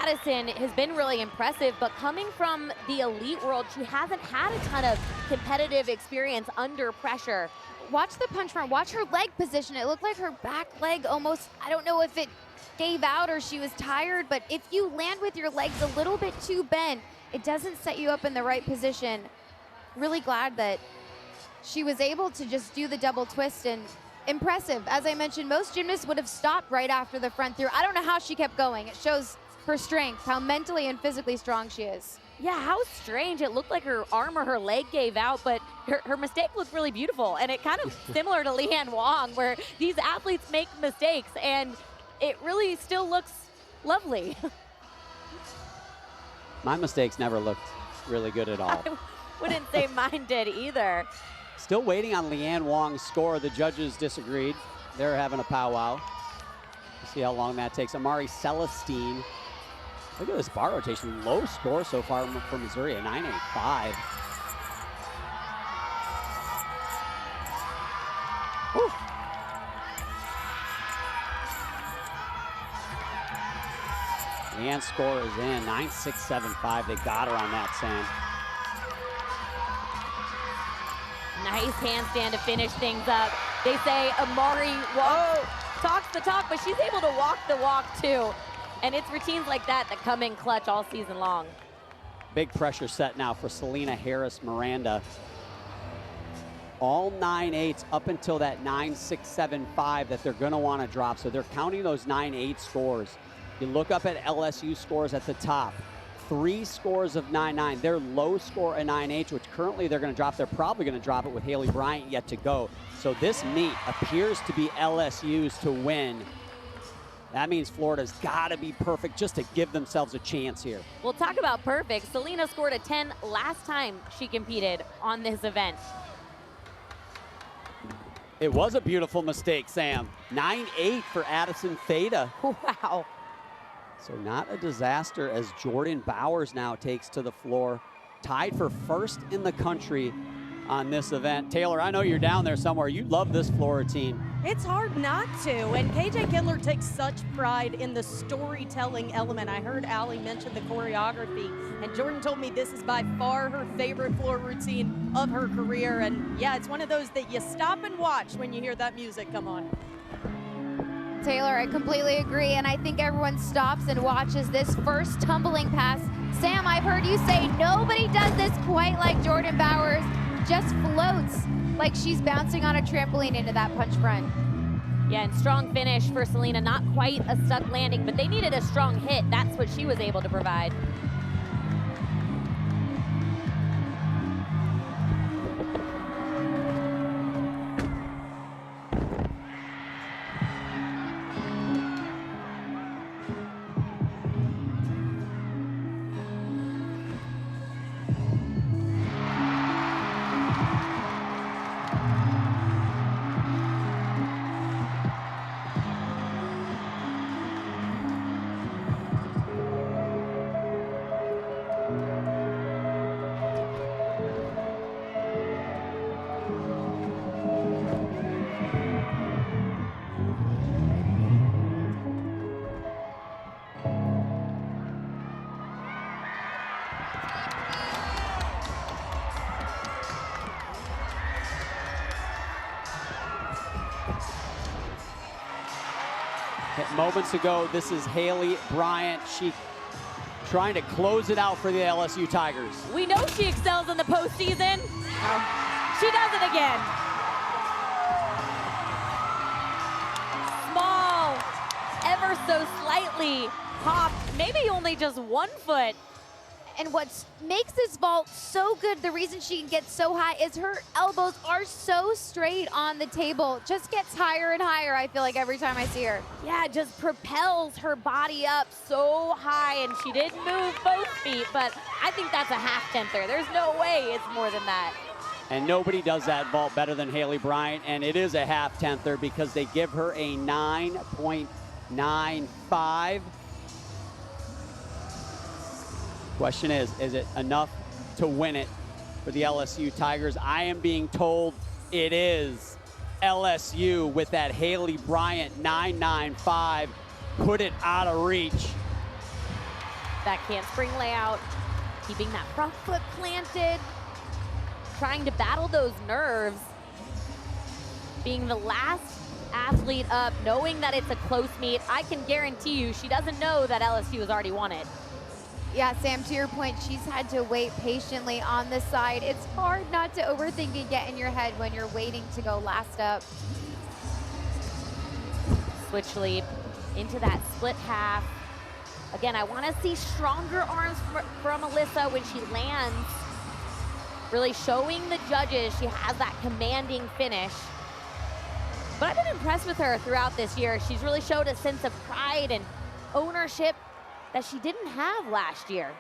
Addison has been really impressive, but coming from the elite world, she hasn't had a ton of competitive experience under pressure. Watch the punch front, watch her leg position. It looked like her back leg almost, I don't know if it gave out or she was tired, but if you land with your legs a little bit too bent, it doesn't set you up in the right position. Really glad that she was able to just do the double twist, and impressive. As I mentioned, most gymnasts would have stopped right after the front through. I don't know how she kept going. It shows her strength, how mentally and physically strong she is. Yeah, how strange. It looked like her arm or her leg gave out, but her mistake looked really beautiful. And it kind of similar to Leanne Wong, where these athletes make mistakes and it really still looks lovely. My mistakes never looked really good at all. I wouldn't say mine did either. Still waiting on Leanne Wong's score. The judges disagreed. They're having a powwow. We'll see how long that takes. Amari Celestine. Look at this bar rotation. Low score so far for Missouri, a 9.85. And score is in, 9-6-7-5. They got her on that, Sam. Nice handstand to finish things up. They say Amari talks the talk, but she's able to walk the walk too. And it's routines like that that come in clutch all season long. Big pressure set now for Selena Harris Miranda. All 9-8s up until that 9-6-7-5 that they're gonna wanna drop. So they're counting those 9-8 scores. You look up at LSU scores at the top. 3 scores of 9-9. Their low score a 9-8, which currently they're gonna drop. They're probably gonna drop it with Haley Bryant yet to go. So this meet appears to be LSU's to win. That means Florida's gotta be perfect just to give themselves a chance here. We'll talk about perfect. Selena scored a 10 last time she competed on this event. It was a beautiful mistake, Sam. 9-8 for Addison Theta. Wow. So not a disaster as Jordan Bowers now takes to the floor, tied for first in the country on this event. Taylor, I know you're down there somewhere. You love this Florida team. It's hard not to, and KJ Kindler takes such pride in the storytelling element. I heard Allie mention the choreography, and Jordan told me this is by far her favorite floor routine of her career, and yeah, it's one of those that you stop and watch when you hear that music come on. Taylor, I completely agree, and I think everyone stops and watches this first tumbling pass. Sam, I've heard you say nobody does this quite like Jordan Bowers, just floats like she's bouncing on a trampoline into that punch front. Yeah, and strong finish for Selena, not quite a stuck landing, but they needed a strong hit. That's what she was able to provide. Moments ago, this is Haley Bryant. She trying to close it out for the LSU Tigers. We know she excels in the postseason. She does it again. Small, ever so slightly hopped, maybe only just 1 foot. And what makes this vault so good, the reason she can get so high, is her elbows are so straight on the table. Just gets higher and higher, I feel like, every time I see her. Yeah, just propels her body up so high, and she did move both feet, but I think that's a half-tenther. There's no way it's more than that. And nobody does that vault better than Haley Bryant, and it is a half-tenther because they give her a 9.95. Question is it enough to win it for the LSU Tigers? I am being told it is. LSU with that Haley Bryant 9.95 put it out of reach. That handspring layout, keeping that front foot planted, trying to battle those nerves, being the last athlete up, knowing that it's a close meet. I can guarantee you she doesn't know that LSU has already won it. Yeah, Sam, to your point, she's had to wait patiently on the side. It's hard not to overthink and get in your head when you're waiting to go last up. Switch leap into that split half. Again, I want to see stronger arms from Alyssa when she lands. Really showing the judges she has that commanding finish. But I've been impressed with her throughout this year. She's really showed a sense of pride and ownership that she didn't have last year.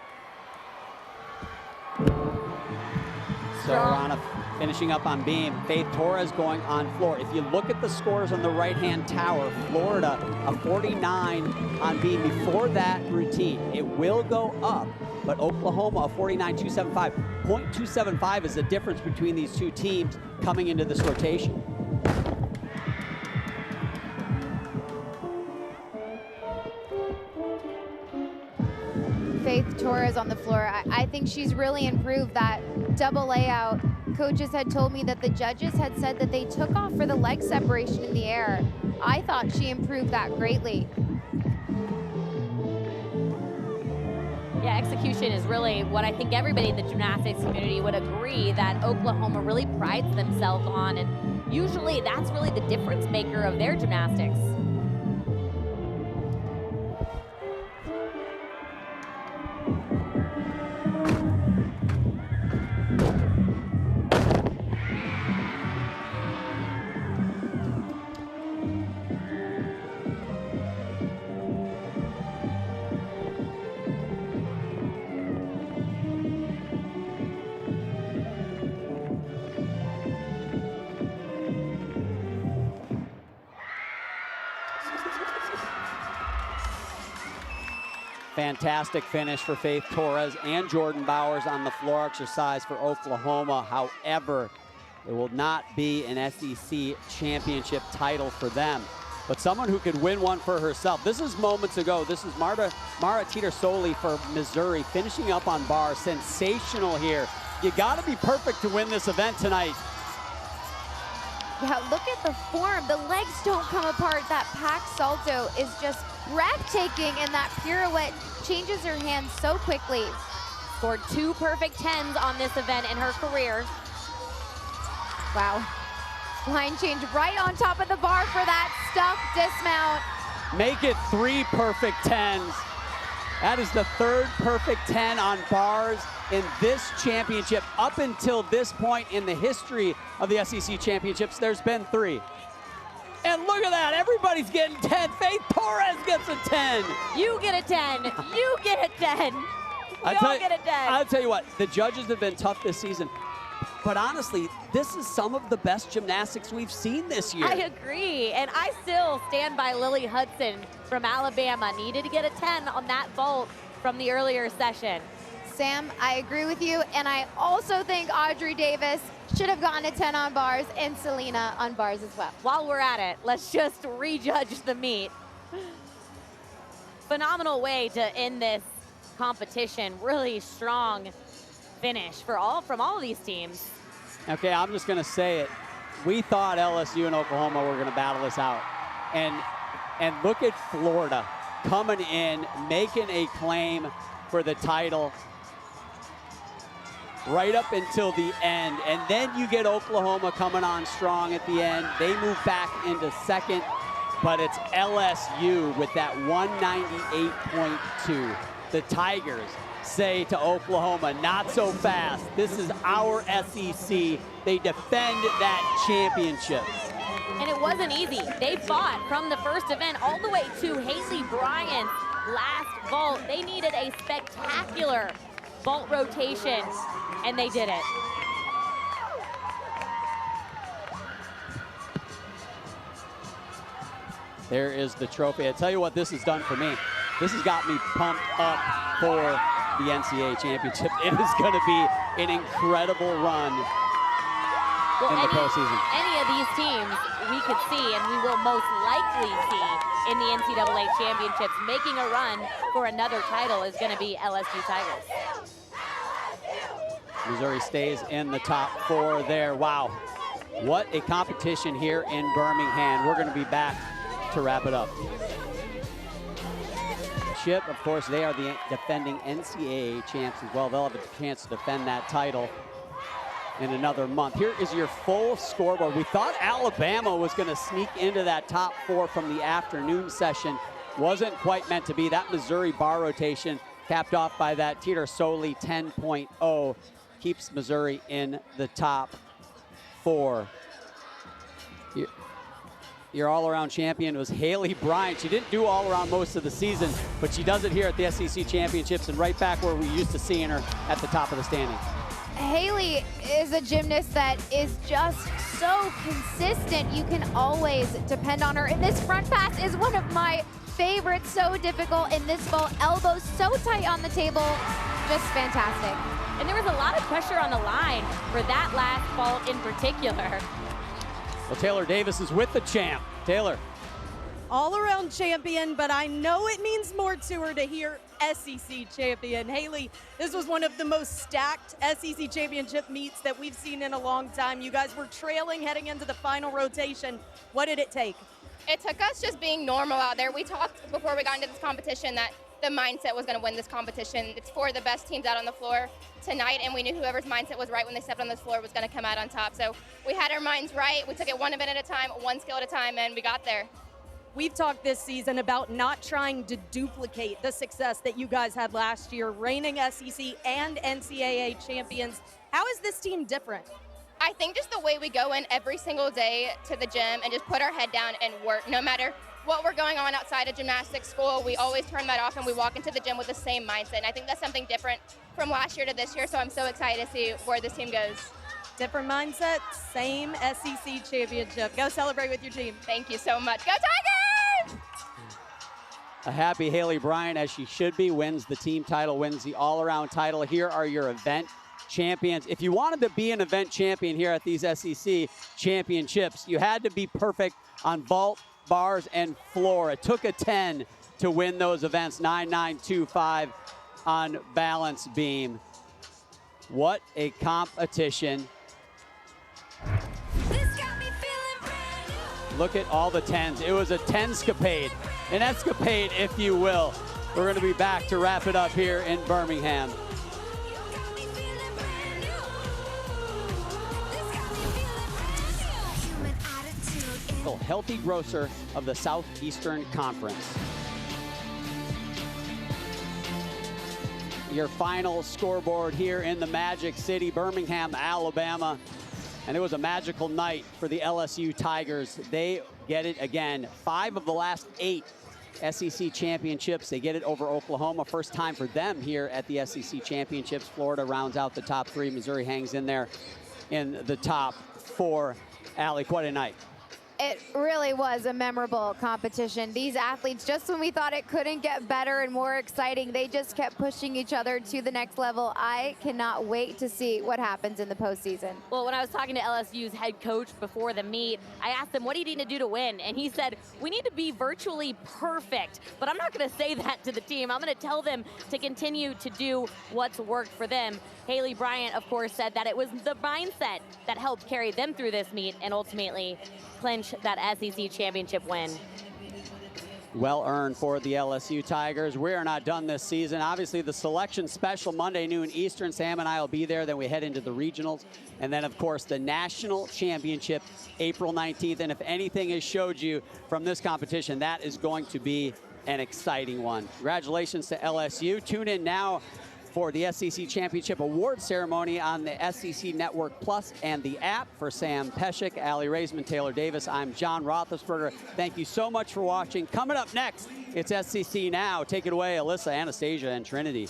So Rana finishing up on beam. Faith Torres going on floor. If you look at the scores on the right-hand tower, Florida a 49 on beam before that routine. It will go up, but Oklahoma a 49.275. 0.275 is the difference between these two teams coming into this rotation. Torres on the floor. I think she's really improved that double layout. Coaches had told me that the judges had said that they took off for the leg separation in the air. I thought she improved that greatly. Yeah, execution is really what I think everybody in the gymnastics community would agree that Oklahoma really prides themselves on, and usually that's really the difference maker of their gymnastics. Fantastic finish for Faith Torres and Jordan Bowers on the floor exercise for Oklahoma. However, it will not be an SEC championship title for them, but someone who could win one for herself. This is moments ago. This is Mara Teeter-Soli for Missouri, finishing up on bars. Sensational here. You got to be perfect to win this event tonight. Yeah, look at the form. The legs don't come apart. That pack salto is just breathtaking, and that pirouette changes her hands so quickly. Scored 2 perfect 10s on this event in her career. Wow. Line change right on top of the bar for that stuck dismount. Make it 3 perfect 10s. That is the 3rd perfect 10 on bars in this championship. Up until this point in the history of the SEC championships, there's been 3. And look at that, everybody's getting 10. Faith Torres gets a 10. You get a 10, you get a 10. We all get a 10. I'll tell you what, the judges have been tough this season. But honestly, this is some of the best gymnastics we've seen this year. I agree, and I still stand by Lily Hudson from Alabama. Needed to get a 10 on that vault from the earlier session. Sam, I agree with you, and I also think Audrey Davis should have gotten a 10 on bars, and Selena on bars as well. While we're at it, let's just rejudge the meet. Phenomenal way to end this competition. Really strong finish from all of these teams. Okay, I'm just gonna say it. We thought LSU and Oklahoma were gonna battle this out. And look at Florida coming in, making a claim for the title right up until the end. And then you get Oklahoma coming on strong at the end. They move back into second, but it's LSU with that 198.2. The Tigers say to Oklahoma, not so fast. This is our SEC. They defend that championship. And it wasn't easy. They fought from the first event all the way to Haley Bryant's last vault. They needed a spectacular vault rotation, and they did it. There is the trophy. I tell you what this has done for me. This has got me pumped up for the NCAA championship. It is going to be an incredible run in the postseason. Any of these teams we could see, and we will most likely see in the NCAA championships, making a run for another title is going to be LSU Tigers. Missouri stays in the top 4 there. Wow, what a competition here in Birmingham. We're going to be back to wrap it up. Chip, of course, they are the defending NCAA champs as well. They'll have a chance to defend that title in another month. Here is your full scoreboard. We thought Alabama was going to sneak into that top 4 from the afternoon session. Wasn't quite meant to be. That Missouri bar rotation capped off by that Teeter-Soli 10.0 keeps Missouri in the top 4. Your all-around champion was Haley Bryant. She didn't do all-around most of the season, but she does it here at the SEC championships and right back where we used to seeing her at the top of the standings. Haley is a gymnast that is just so consistent. You can always depend on her. And this front pass is one of my favorites. So difficult in this vault. Elbows so tight on the table. Just fantastic. And there was a lot of pressure on the line for that last vault in particular. Well, Taylor Davis is with the champ. Taylor. all-around champion, but I know it means more to her to hear SEC champion. Haley, this was one of the most stacked SEC championship meets that we've seen in a long time. You guys were trailing heading into the final rotation. What did it take? It took us just being normal out there. We talked before we got into this competition that the mindset was going to win this competition. It's for the best teams out on the floor tonight, and we knew whoever's mindset was right when they stepped on this floor was going to come out on top. So we had our minds right. We took it one event at a time, one skill at a time, and we got there. We've talked this season about not trying to duplicate the success that you guys had last year, reigning SEC and NCAA champions. How is this team different? I think just the way we go in every single day to the gym and just put our head down and work. No matter what we're going on outside of gymnastics school, we always turn that off and we walk into the gym with the same mindset. And I think that's something different from last year to this year, so I'm so excited to see where this team goes. Different mindset, same SEC championship. Go celebrate with your team. Thank you so much. Go Tigers! A happy Haley Bryant, as she should be, wins the team title, wins the all-around title. Here are your event champions. If you wanted to be an event champion here at these SEC championships, you had to be perfect on vault, bars, and floor. It took a 10 to win those events, 9.925 on balance beam. What a competition. Look at all the 10s. It was a 10-scapade, an escapade, if you will. We're going to be back to wrap it up here in Birmingham. Healthy grocer of the Southeastern Conference. Your final scoreboard here in the Magic City, Birmingham, Alabama. And it was a magical night for the LSU Tigers. They get it again. 5 of the last 8 SEC championships. They get it over Oklahoma. First time for them here at the SEC championships. Florida rounds out the top 3. Missouri hangs in there in the top 4. Allie, quite a night. It really was a memorable competition. These athletes, just when we thought it couldn't get better and more exciting, they just kept pushing each other to the next level. I cannot wait to see what happens in the postseason. Well, when I was talking to LSU's head coach before the meet, I asked him, what do you need to do to win? And he said, we need to be virtually perfect. But I'm not going to say that to the team. I'm going to tell them to continue to do what's worked for them. Haley Bryant, of course, said that it was the mindset that helped carry them through this meet and ultimately clinch that SEC championship win. Well earned for the LSU Tigers. We are not done this season. Obviously, the selection special Monday noon Eastern. Sam and I will be there. Then we head into the regionals. And then, of course, the national championship April 19th. And if anything has showed you from this competition, that is going to be an exciting one. Congratulations to LSU. Tune in now for the SEC Championship Award Ceremony on the SEC Network Plus and the app. For Sam Pesek, Allie Raisman, Taylor Davis, I'm John Roethlisberger. Thank you so much for watching. Coming up next, it's SEC Now. Take it away, Alyssa, Anastasia, and Trinity.